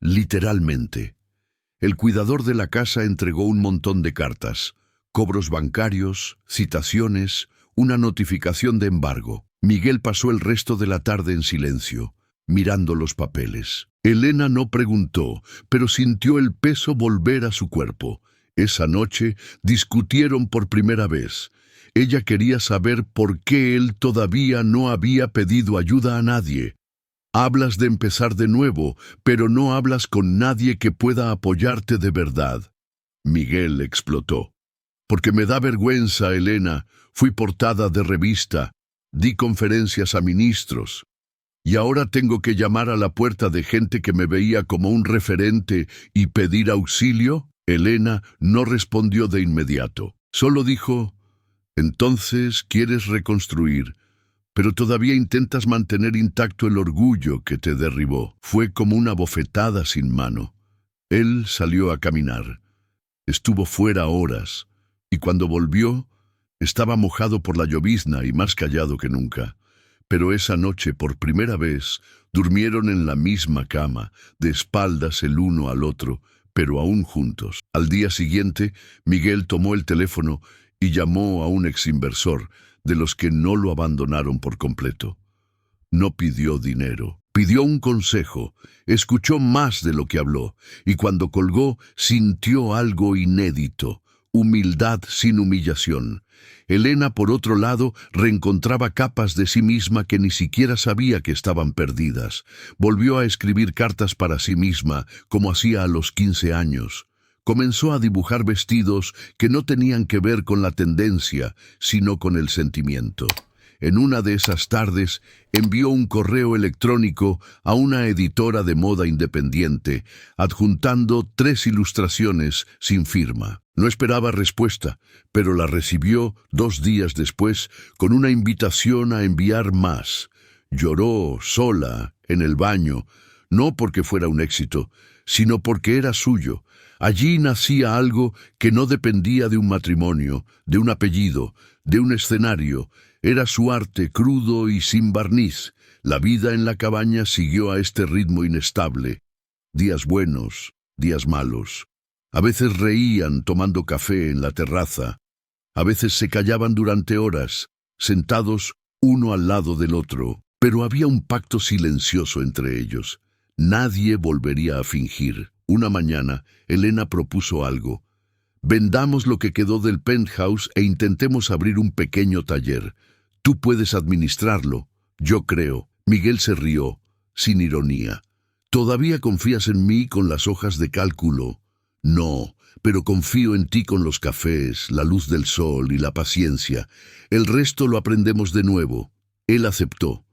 Literalmente. El cuidador de la casa entregó un montón de cartas, cobros bancarios, citaciones, una notificación de embargo. Miguel pasó el resto de la tarde en silencio, mirando los papeles. Elena no preguntó, pero sintió el peso volver a su cuerpo. Esa noche discutieron por primera vez. Ella quería saber por qué él todavía no había pedido ayuda a nadie. Hablas de empezar de nuevo, pero no hablas con nadie que pueda apoyarte de verdad. Miguel explotó. Porque me da vergüenza, Elena. Fui portada de revista. Di conferencias a ministros. Y ahora tengo que llamar a la puerta de gente que me veía como un referente y pedir auxilio. Elena no respondió de inmediato. Solo dijo, entonces quieres reconstruir, pero todavía intentas mantener intacto el orgullo que te derribó. Fue como una bofetada sin mano. Él salió a caminar. Estuvo fuera horas, y cuando volvió, estaba mojado por la llovizna y más callado que nunca. Pero esa noche, por primera vez, durmieron en la misma cama, de espaldas el uno al otro, pero aún juntos. Al día siguiente, Miguel tomó el teléfono y llamó a un exinversor, de los que no lo abandonaron por completo. No pidió dinero, pidió un consejo, escuchó más de lo que habló, y cuando colgó sintió algo inédito, humildad sin humillación. Elena, por otro lado, reencontraba capas de sí misma que ni siquiera sabía que estaban perdidas. Volvió a escribir cartas para sí misma, como hacía a los 15 años. Comenzó a dibujar vestidos que no tenían que ver con la tendencia, sino con el sentimiento. En una de esas tardes, envió un correo electrónico a una editora de moda independiente, adjuntando 3 ilustraciones sin firma. No esperaba respuesta, pero la recibió 2 días después con una invitación a enviar más. Lloró sola, en el baño, no porque fuera un éxito, sino porque era suyo. Allí nacía algo que no dependía de un matrimonio, de un apellido, de un escenario. Era su arte crudo y sin barniz. La vida en la cabaña siguió a este ritmo inestable. Días buenos, días malos. A veces reían tomando café en la terraza. A veces se callaban durante horas, sentados uno al lado del otro. Pero había un pacto silencioso entre ellos. Nadie volvería a fingir. Una mañana, Elena propuso algo. Vendamos lo que quedó del penthouse e intentemos abrir un pequeño taller. Tú puedes administrarlo, yo creo. Miguel se rió, sin ironía. ¿Todavía confías en mí con las hojas de cálculo? No, pero confío en ti con los cafés, la luz del sol y la paciencia. El resto lo aprendemos de nuevo. Él aceptó.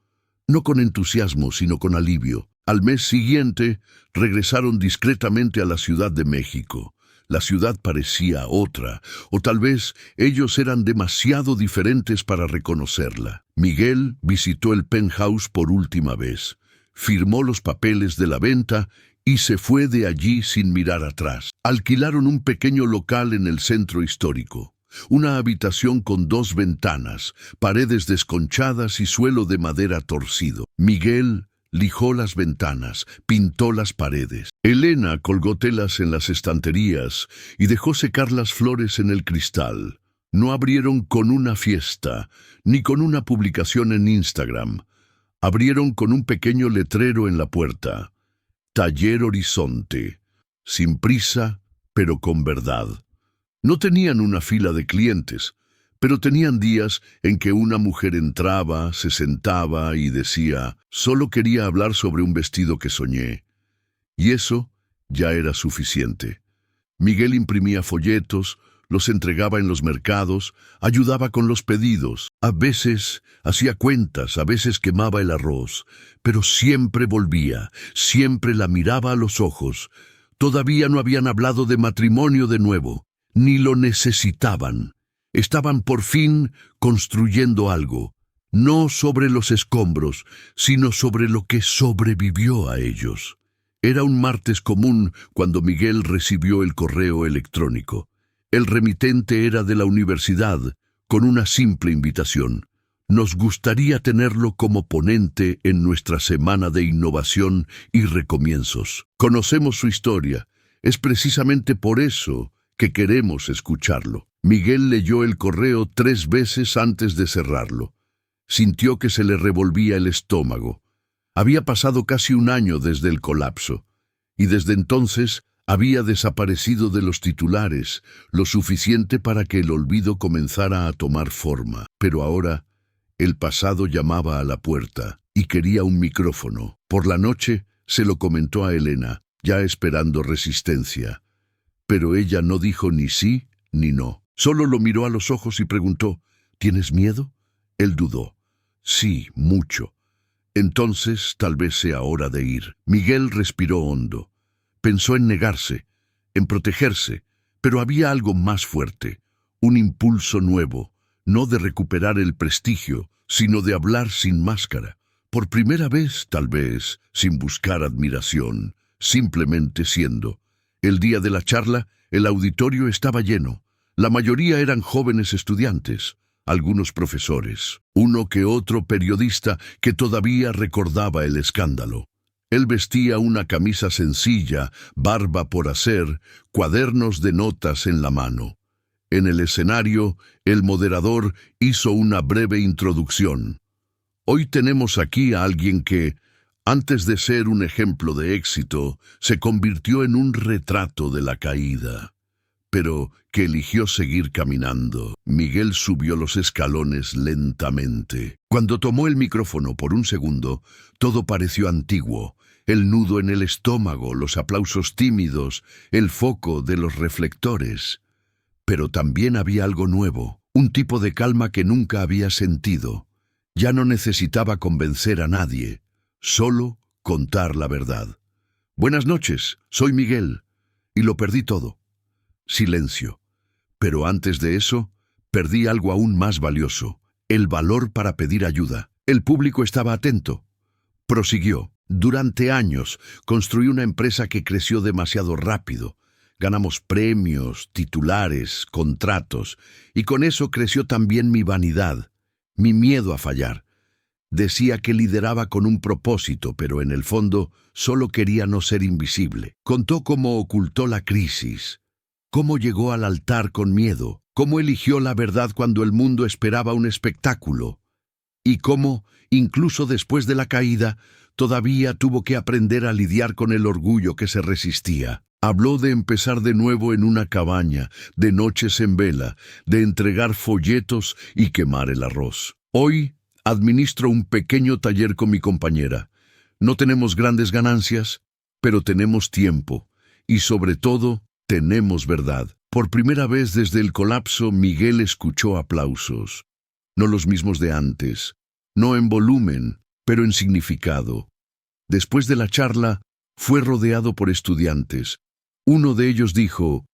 No con entusiasmo, sino con alivio. Al mes siguiente, regresaron discretamente a la Ciudad de México. La ciudad parecía otra, o tal vez ellos eran demasiado diferentes para reconocerla. Miguel visitó el penthouse por última vez, firmó los papeles de la venta y se fue de allí sin mirar atrás. Alquilaron un pequeño local en el centro histórico. Una habitación con 2 ventanas, paredes desconchadas y suelo de madera torcido. Miguel lijó las ventanas, pintó las paredes. Elena colgó telas en las estanterías y dejó secar las flores en el cristal. No abrieron con una fiesta, ni con una publicación en Instagram. Abrieron con un pequeño letrero en la puerta. Taller Horizonte. sin prisa, pero con verdad. No tenían una fila de clientes, pero tenían días en que una mujer entraba, se sentaba y decía, solo quería hablar sobre un vestido que soñé. Y eso ya era suficiente. Miguel imprimía folletos, los entregaba en los mercados, ayudaba con los pedidos. A veces hacía cuentas, a veces quemaba el arroz, pero siempre volvía, siempre la miraba a los ojos. Todavía no habían hablado de matrimonio de nuevo, ni lo necesitaban. Estaban por fin construyendo algo, no sobre los escombros, sino sobre lo que sobrevivió a ellos. Era un martes común cuando Miguel recibió el correo electrónico. El remitente era de la universidad, con una simple invitación. Nos gustaría tenerlo como ponente en nuestra semana de innovación y recomienzos. Conocemos su historia. Es precisamente por eso que queremos escucharlo. Miguel leyó el correo 3 veces antes de cerrarlo. Sintió que se le revolvía el estómago. Había pasado casi un año desde el colapso, y desde entonces había desaparecido de los titulares, lo suficiente para que el olvido comenzara a tomar forma. Pero ahora, el pasado llamaba a la puerta y quería un micrófono. Por la noche se lo comentó a Elena, ya esperando resistencia. Pero ella no dijo ni sí ni no. Solo lo miró a los ojos y preguntó, ¿tienes miedo? Él dudó. Sí, mucho. Entonces tal vez sea hora de ir. Miguel respiró hondo. Pensó en negarse, en protegerse, pero había algo más fuerte, un impulso nuevo, no de recuperar el prestigio, sino de hablar sin máscara. Por primera vez, tal vez, sin buscar admiración, simplemente siendo. El día de la charla, el auditorio estaba lleno. La mayoría eran jóvenes estudiantes, algunos profesores, uno que otro periodista que todavía recordaba el escándalo. Él vestía una camisa sencilla, barba por hacer, cuadernos de notas en la mano. En el escenario, el moderador hizo una breve introducción. Hoy tenemos aquí a alguien que, antes de ser un ejemplo de éxito, se convirtió en un retrato de la caída, pero que eligió seguir caminando. Miguel subió los escalones lentamente. Cuando tomó el micrófono por un segundo, todo pareció antiguo. El nudo en el estómago, los aplausos tímidos, el foco de los reflectores. Pero también había algo nuevo, un tipo de calma que nunca había sentido. Ya no necesitaba convencer a nadie, solo contar la verdad. Buenas noches, soy Miguel, y lo perdí todo. Silencio. Pero antes de eso, perdí algo aún más valioso, el valor para pedir ayuda. El público estaba atento. Prosiguió. Durante años construí una empresa que creció demasiado rápido. Ganamos premios, titulares, contratos, y con eso creció también mi vanidad, mi miedo a fallar. Decía que lideraba con un propósito, pero en el fondo solo quería no ser invisible. Contó cómo ocultó la crisis, cómo llegó al altar con miedo, cómo eligió la verdad cuando el mundo esperaba un espectáculo, y cómo, incluso después de la caída, todavía tuvo que aprender a lidiar con el orgullo que se resistía. Habló de empezar de nuevo en una cabaña, de noches en vela, de entregar folletos y quemar el arroz. Hoy administro un pequeño taller con mi compañera. No tenemos grandes ganancias, pero tenemos tiempo y sobre todo tenemos verdad. Por primera vez desde el colapso, Miguel escuchó aplausos. No los mismos de antes, no en volumen, pero en significado. Después de la charla, fue rodeado por estudiantes. Uno de ellos dijo,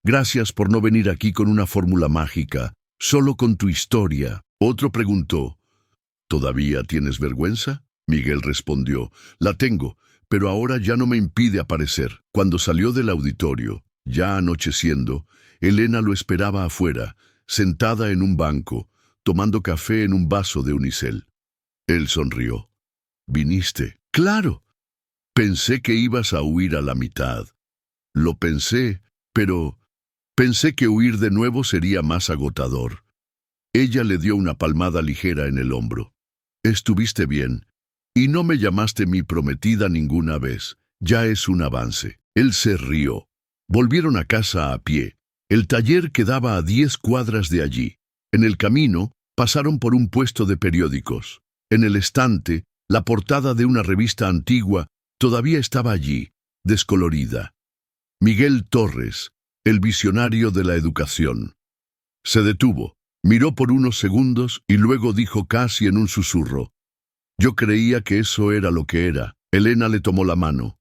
«Gracias por no venir aquí con una fórmula mágica, solo con tu historia». Otro preguntó, «¿Todavía tienes vergüenza?» Miguel respondió, «La tengo, pero ahora ya no me impide aparecer». Cuando salió del auditorio, ya anocheciendo, Elena lo esperaba afuera, sentada en un banco, tomando café en un vaso de unicel. Él sonrió. «¿Viniste?» «Claro. Pensé que ibas a huir a la mitad». «Lo pensé, pero pensé que huir de nuevo sería más agotador». Ella le dio una palmada ligera en el hombro. «Estuviste bien, y no me llamaste mi prometida ninguna vez. Ya es un avance». Él se rió. Volvieron a casa a pie. El taller quedaba a 10 cuadras de allí. En el camino, pasaron por un puesto de periódicos. En el estante, la portada de una revista antigua todavía estaba allí, descolorida. Miguel Torres, el visionario de la educación. Se detuvo, miró por unos segundos y luego dijo casi en un susurro: «Yo creía que eso era lo que era». Elena le tomó la mano.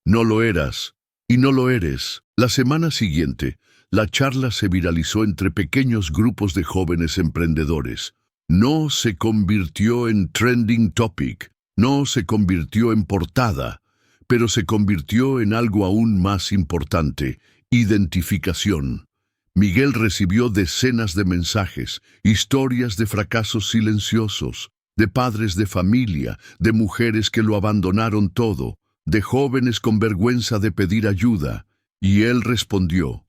«No lo eras, y no lo eres». La semana siguiente, la charla se viralizó entre pequeños grupos de jóvenes emprendedores. No se convirtió en trending topic, no se convirtió en portada, pero se convirtió en algo aún más importante: identificación. Miguel recibió decenas de mensajes, historias de fracasos silenciosos, de padres de familia, de mujeres que lo abandonaron todo, de jóvenes con vergüenza de pedir ayuda, y él respondió,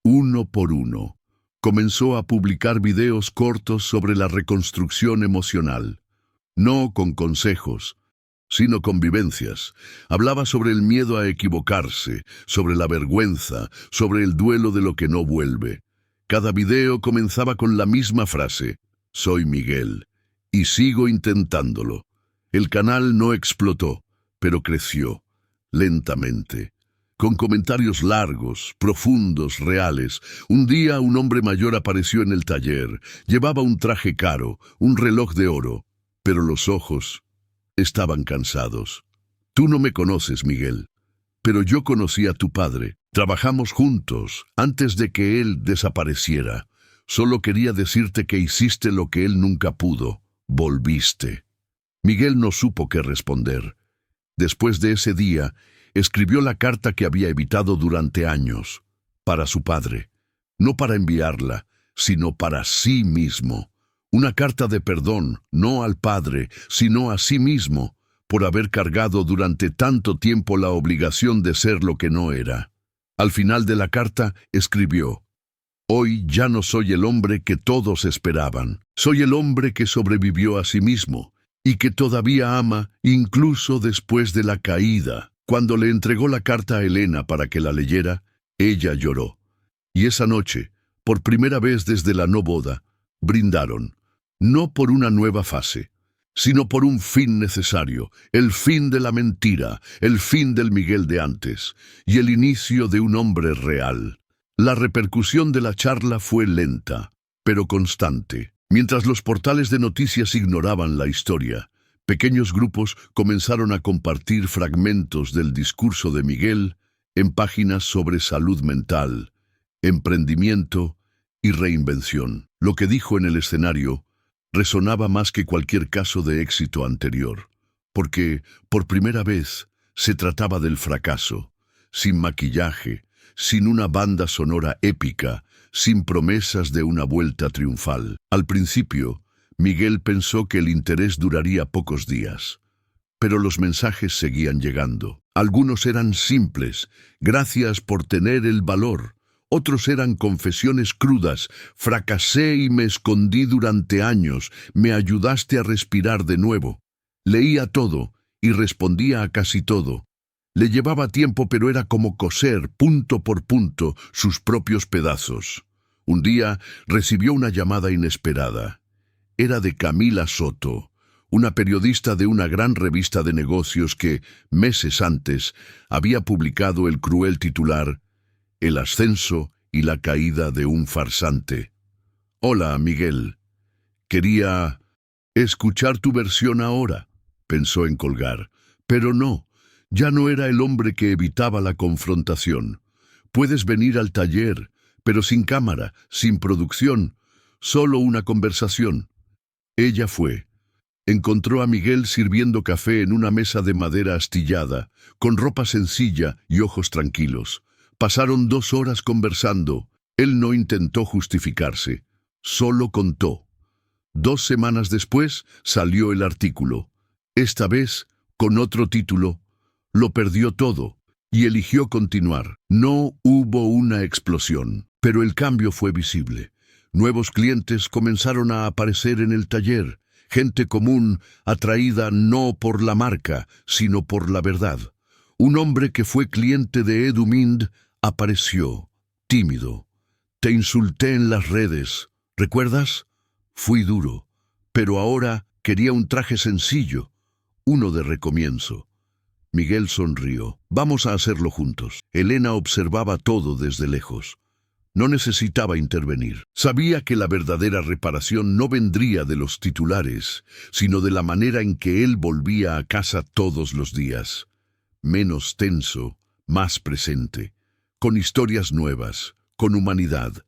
uno por uno. Comenzó a publicar videos cortos sobre la reconstrucción emocional, no con consejos, sino con vivencias. Hablaba sobre el miedo a equivocarse, sobre la vergüenza, sobre el duelo de lo que no vuelve. Cada video comenzaba con la misma frase: «Soy Miguel, y sigo intentándolo». El canal no explotó, pero creció, lentamente, con comentarios largos, profundos, reales. Un día un hombre mayor apareció en el taller. Llevaba un traje caro, un reloj de oro, pero los ojos estaban cansados. «Tú no me conoces, Miguel, pero yo conocí a tu padre. Trabajamos juntos antes de que él desapareciera. Solo quería decirte que hiciste lo que él nunca pudo. Volviste». Miguel no supo qué responder. Después de ese día, escribió la carta que había evitado durante años, para su padre. No para enviarla, sino para sí mismo. Una carta de perdón, no al padre, sino a sí mismo, por haber cargado durante tanto tiempo la obligación de ser lo que no era. Al final de la carta escribió: «Hoy ya no soy el hombre que todos esperaban. Soy el hombre que sobrevivió a sí mismo y que todavía ama incluso después de la caída». Cuando le entregó la carta a Elena para que la leyera, ella lloró. Y esa noche, por primera vez desde la no boda, brindaron, no por una nueva fase, sino por un fin necesario, el fin de la mentira, el fin del Miguel de antes, y el inicio de un hombre real. La repercusión de la charla fue lenta, pero constante. Mientras los portales de noticias ignoraban la historia, pequeños grupos comenzaron a compartir fragmentos del discurso de Miguel en páginas sobre salud mental, emprendimiento y reinvención. Lo que dijo en el escenario resonaba más que cualquier caso de éxito anterior, porque, por primera vez, se trataba del fracaso, sin maquillaje, sin una banda sonora épica, sin promesas de una vuelta triunfal. Al principio, Miguel pensó que el interés duraría pocos días, pero los mensajes seguían llegando. Algunos eran simples: «Gracias por tener el valor». Otros eran confesiones crudas: «Fracasé y me escondí durante años, me ayudaste a respirar de nuevo». Leía todo y respondía a casi todo. Le llevaba tiempo, pero era como coser, punto por punto, sus propios pedazos. Un día recibió una llamada inesperada. Era de Camila Soto, una periodista de una gran revista de negocios que, meses antes, había publicado el cruel titular «El ascenso y la caída de un farsante». «Hola, Miguel. Quería escuchar tu versión ahora», pensó en colgar. Pero no, ya no era el hombre que evitaba la confrontación. «Puedes venir al taller, pero sin cámara, sin producción, solo una conversación». Ella fue. Encontró a Miguel sirviendo café en una mesa de madera astillada, con ropa sencilla y ojos tranquilos. Pasaron 2 horas conversando. Él no intentó justificarse, solo contó. 2 semanas después salió el artículo. Esta vez, con otro título, «Lo perdió todo», y eligió continuar. No hubo una explosión, pero el cambio fue visible. Nuevos clientes comenzaron a aparecer en el taller, gente común, atraída no por la marca, sino por la verdad. Un hombre que fue cliente de Eduminde apareció, tímido. Te insulté en las redes, ¿recuerdas? Fui duro, pero ahora quería un traje sencillo, uno de recomienzo. Miguel sonrió. Vamos a hacerlo juntos. Elena observaba todo desde lejos. No necesitaba intervenir. Sabía que la verdadera reparación no vendría de los titulares, sino de la manera en que él volvía a casa todos los días. Menos tenso, más presente, con historias nuevas, con humanidad.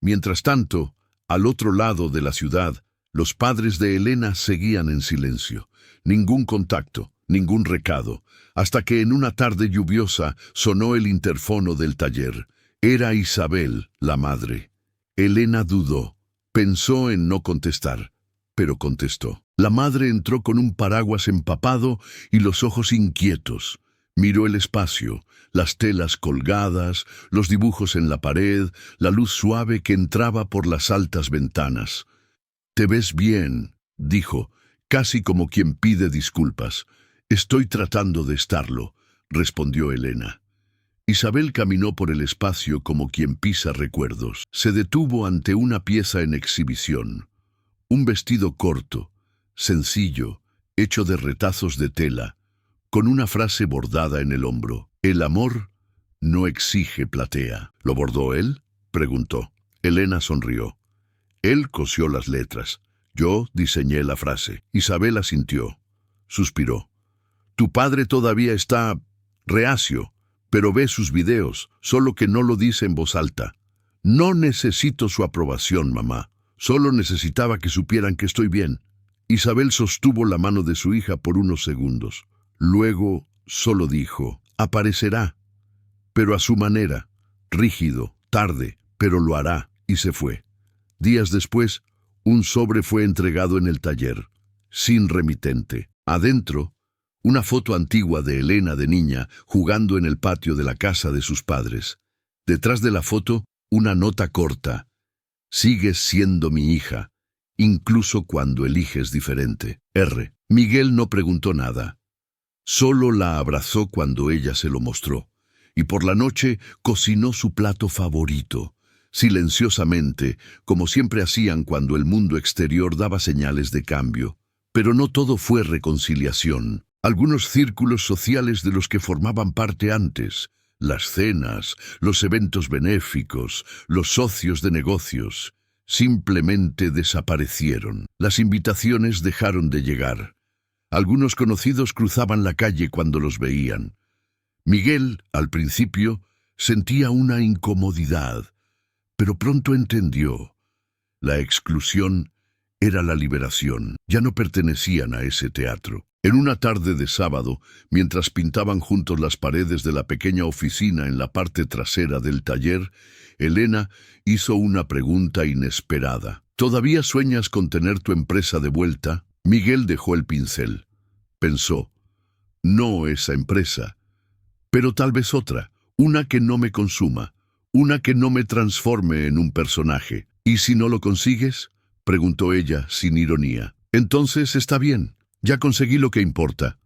Mientras tanto, al otro lado de la ciudad, los padres de Elena seguían en silencio. Ningún contacto, ningún recado, hasta que en una tarde lluviosa sonó el interfono del taller. Era Isabel, la madre. Elena dudó, pensó en no contestar, pero contestó. La madre entró con un paraguas empapado y los ojos inquietos. Miró el espacio, las telas colgadas, los dibujos en la pared, la luz suave que entraba por las altas ventanas. «Te ves bien», dijo, casi como quien pide disculpas. «Estoy tratando de estarlo», respondió Elena. Isabel caminó por el espacio como quien pisa recuerdos. Se detuvo ante una pieza en exhibición. Un vestido corto, sencillo, hecho de retazos de tela, con una frase bordada en el hombro. «El amor no exige platea». «¿Lo bordó él?», preguntó. Elena sonrió. Él cosió las letras. Yo diseñé la frase. Isabel asintió. Suspiró. «Tu padre todavía está reacio, pero ve sus videos, solo que no lo dice en voz alta. No necesito su aprobación, mamá. Solo necesitaba que supieran que estoy bien». Isabel sostuvo la mano de su hija por unos segundos. Luego solo dijo, «Aparecerá, pero a su manera, rígido, tarde, pero lo hará», y se fue. Días después, un sobre fue entregado en el taller, sin remitente. Adentro, una foto antigua de Elena de niña jugando en el patio de la casa de sus padres. Detrás de la foto, una nota corta. «Sigues siendo mi hija, incluso cuando eliges diferente. R». Miguel no preguntó nada. Solo la abrazó cuando ella se lo mostró, y por la noche cocinó su plato favorito, silenciosamente, como siempre hacían cuando el mundo exterior daba señales de cambio. Pero no todo fue reconciliación. Algunos círculos sociales de los que formaban parte antes, las cenas, los eventos benéficos, los socios de negocios, simplemente desaparecieron. Las invitaciones dejaron de llegar. Algunos conocidos cruzaban la calle cuando los veían. Miguel, al principio, sentía una incomodidad, pero pronto entendió. La exclusión era la liberación. Ya no pertenecían a ese teatro. En una tarde de sábado, mientras pintaban juntos las paredes de la pequeña oficina en la parte trasera del taller, Elena hizo una pregunta inesperada. «¿Todavía sueñas con tener tu empresa de vuelta?» Miguel dejó el pincel. Pensó, «No esa empresa, pero tal vez otra, una que no me consuma, una que no me transforme en un personaje». «¿Y si no lo consigues?», preguntó ella sin ironía. «Entonces está bien, ya conseguí lo que importa».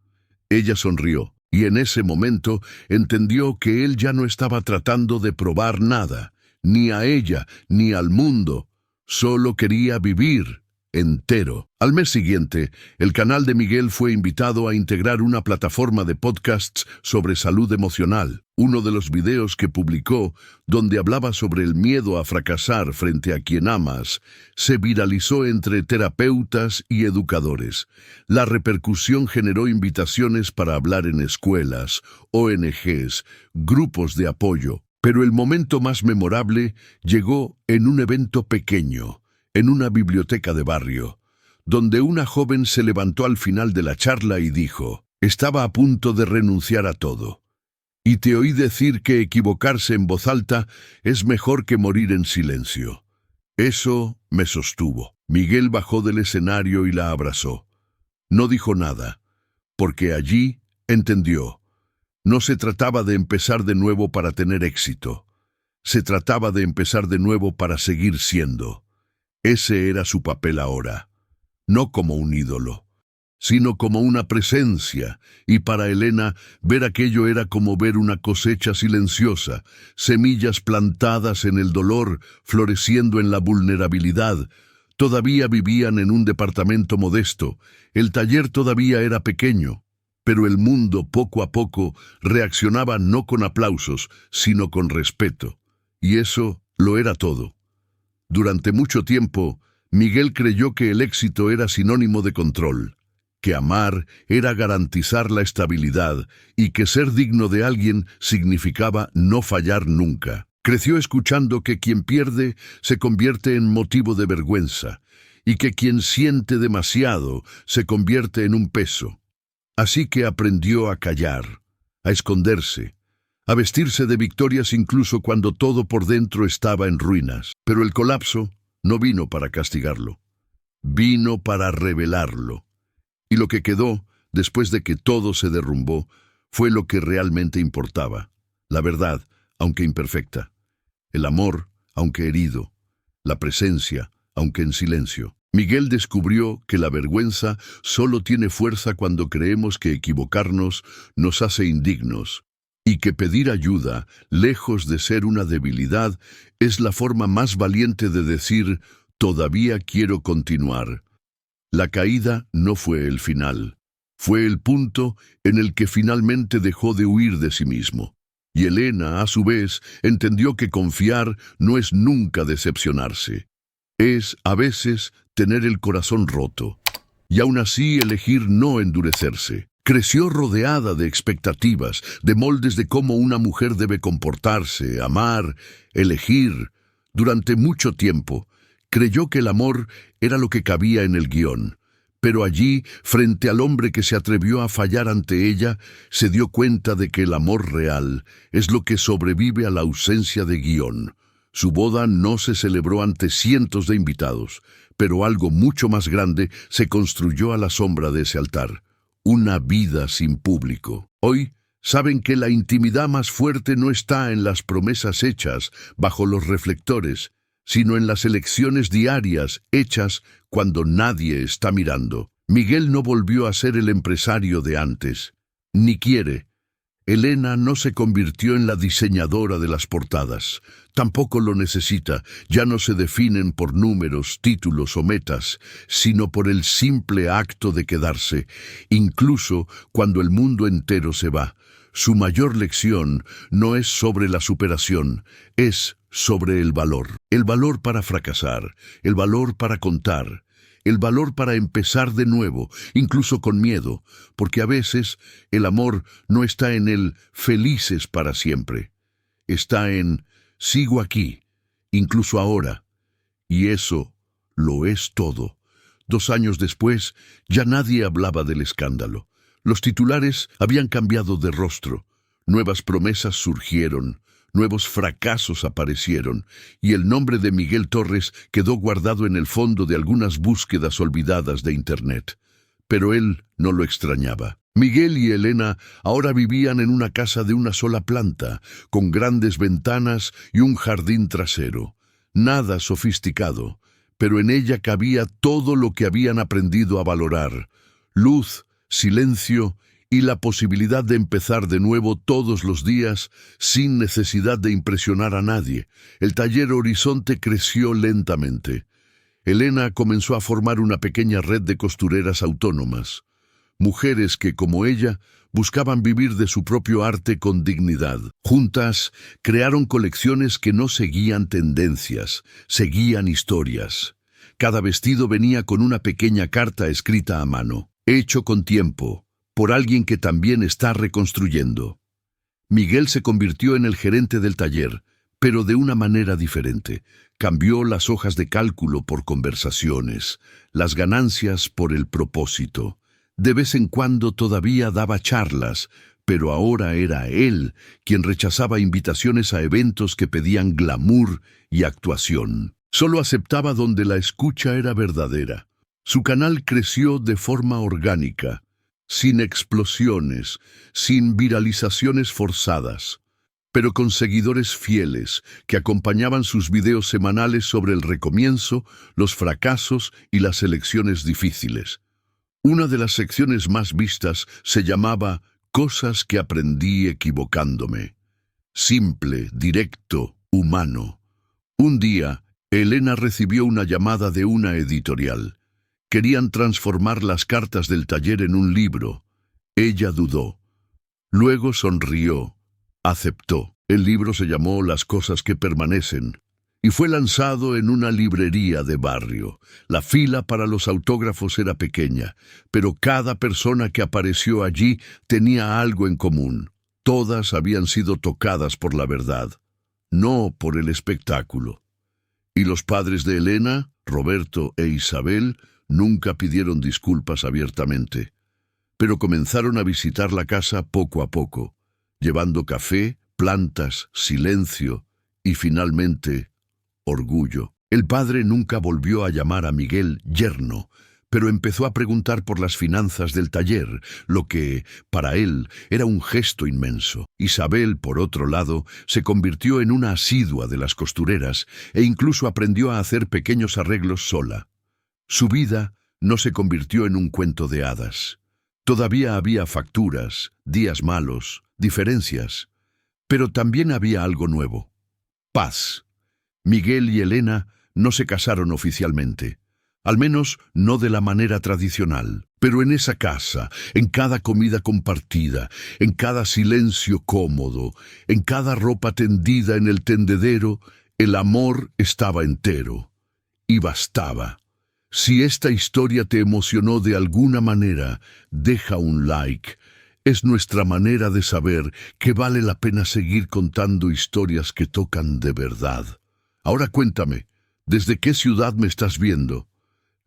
Ella sonrió, y en ese momento entendió que él ya no estaba tratando de probar nada, ni a ella, ni al mundo. Solo quería vivir entero. Al mes siguiente, el canal de Miguel fue invitado a integrar una plataforma de podcasts sobre salud emocional. Uno de los videos que publicó, donde hablaba sobre el miedo a fracasar frente a quien amas, se viralizó entre terapeutas y educadores. La repercusión generó invitaciones para hablar en escuelas, ONGs, grupos de apoyo. Pero el momento más memorable llegó en un evento pequeño, en una biblioteca de barrio, donde una joven se levantó al final de la charla y dijo, «Estaba a punto de renunciar a todo. Y te oí decir que equivocarse en voz alta es mejor que morir en silencio». Eso me sostuvo. Miguel bajó del escenario y la abrazó. No dijo nada, porque allí entendió. No se trataba de empezar de nuevo para tener éxito. Se trataba de empezar de nuevo para seguir siendo. Ese era su papel ahora. No como un ídolo, sino como una presencia, y para Elena ver aquello era como ver una cosecha silenciosa, semillas plantadas en el dolor, floreciendo en la vulnerabilidad. Todavía vivían en un departamento modesto, el taller todavía era pequeño, pero el mundo poco a poco reaccionaba no con aplausos, sino con respeto, y eso lo era todo. Durante mucho tiempo, Miguel creyó que el éxito era sinónimo de control, que amar era garantizar la estabilidad y que ser digno de alguien significaba no fallar nunca. Creció escuchando que quien pierde se convierte en motivo de vergüenza y que quien siente demasiado se convierte en un peso. Así que aprendió a callar, a esconderse, a vestirse de victorias incluso cuando todo por dentro estaba en ruinas. Pero el colapso no vino para castigarlo, vino para revelarlo. Y lo que quedó, después de que todo se derrumbó, fue lo que realmente importaba. La verdad, aunque imperfecta. El amor, aunque herido. La presencia, aunque en silencio. Miguel descubrió que la vergüenza solo tiene fuerza cuando creemos que equivocarnos nos hace indignos, y que pedir ayuda, lejos de ser una debilidad, es la forma más valiente de decir, todavía quiero continuar. La caída no fue el final, fue el punto en el que finalmente dejó de huir de sí mismo. Y Elena, a su vez, entendió que confiar no es nunca decepcionarse. Es, a veces, tener el corazón roto, y aún así elegir no endurecerse. Creció rodeada de expectativas, de moldes de cómo una mujer debe comportarse, amar, elegir. Durante mucho tiempo, creyó que el amor era lo que cabía en el guión, pero allí, frente al hombre que se atrevió a fallar ante ella, se dio cuenta de que el amor real es lo que sobrevive a la ausencia de guión. Su boda no se celebró ante cientos de invitados, pero algo mucho más grande se construyó a la sombra de ese altar. Una vida sin público. Hoy, saben que la intimidad más fuerte no está en las promesas hechas bajo los reflectores, sino en las elecciones diarias hechas cuando nadie está mirando. Miguel no volvió a ser el empresario de antes, ni quiere. Elena no se convirtió en la diseñadora de las portadas. Tampoco lo necesita. Ya no se definen por números, títulos o metas, sino por el simple acto de quedarse, incluso cuando el mundo entero se va. Su mayor lección no es sobre la superación, es sobre el valor. El valor para fracasar, el valor para contar, el valor para empezar de nuevo, incluso con miedo, porque a veces el amor no está en el felices para siempre. Está en sigo aquí, incluso ahora. Y eso lo es todo. 2 años después, ya nadie hablaba del escándalo. Los titulares habían cambiado de rostro. Nuevas promesas surgieron. Nuevos fracasos aparecieron, y el nombre de Miguel Torres quedó guardado en el fondo de algunas búsquedas olvidadas de Internet. Pero él no lo extrañaba. Miguel y Elena ahora vivían en una casa de una sola planta, con grandes ventanas y un jardín trasero. Nada sofisticado, pero en ella cabía todo lo que habían aprendido a valorar: luz, silencio y la posibilidad de empezar de nuevo todos los días sin necesidad de impresionar a nadie. El taller Horizonte creció lentamente. Elena comenzó a formar una pequeña red de costureras autónomas, mujeres que, como ella, buscaban vivir de su propio arte con dignidad. Juntas, crearon colecciones que no seguían tendencias, seguían historias. Cada vestido venía con una pequeña carta escrita a mano, hecho con tiempo, por alguien que también está reconstruyendo. Miguel se convirtió en el gerente del taller, pero de una manera diferente. Cambió las hojas de cálculo por conversaciones, las ganancias por el propósito. De vez en cuando todavía daba charlas, pero ahora era él quien rechazaba invitaciones a eventos que pedían glamour y actuación. Solo aceptaba donde la escucha era verdadera. Su canal creció de forma orgánica, sin explosiones, sin viralizaciones forzadas, pero con seguidores fieles que acompañaban sus videos semanales sobre el recomienzo, los fracasos y las elecciones difíciles. Una de las secciones más vistas se llamaba Cosas que aprendí equivocándome. Simple, directo, humano. Un día, Elena recibió una llamada de una editorial. Querían transformar las cartas del taller en un libro. Ella dudó. Luego sonrió. Aceptó. El libro se llamó Las cosas que permanecen y fue lanzado en una librería de barrio. La fila para los autógrafos era pequeña, pero cada persona que apareció allí tenía algo en común. Todas habían sido tocadas por la verdad, no por el espectáculo. Y los padres de Elena, Roberto e Isabel, nunca pidieron disculpas abiertamente, pero comenzaron a visitar la casa poco a poco, llevando café, plantas, silencio y finalmente orgullo. El padre nunca volvió a llamar a Miguel yerno, pero empezó a preguntar por las finanzas del taller, lo que, para él, era un gesto inmenso. Isabel, por otro lado, se convirtió en una asidua de las costureras e incluso aprendió a hacer pequeños arreglos sola. Su vida no se convirtió en un cuento de hadas. Todavía había facturas, días malos, diferencias, pero también había algo nuevo: paz. Miguel y Elena no se casaron oficialmente, al menos no de la manera tradicional, pero en esa casa, en cada comida compartida, en cada silencio cómodo, en cada ropa tendida en el tendedero, el amor estaba entero. Y bastaba. Si esta historia te emocionó de alguna manera, deja un like. Es nuestra manera de saber que vale la pena seguir contando historias que tocan de verdad. Ahora cuéntame, ¿desde qué ciudad me estás viendo?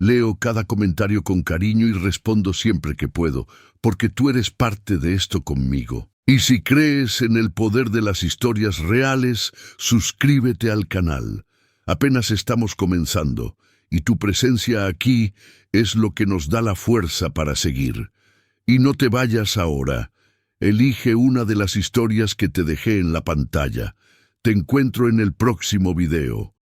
Leo cada comentario con cariño y respondo siempre que puedo, porque tú eres parte de esto conmigo. Y si crees en el poder de las historias reales, suscríbete al canal. Apenas estamos comenzando, y tu presencia aquí es lo que nos da la fuerza para seguir. Y no te vayas ahora. Elige una de las historias que te dejé en la pantalla. Te encuentro en el próximo video.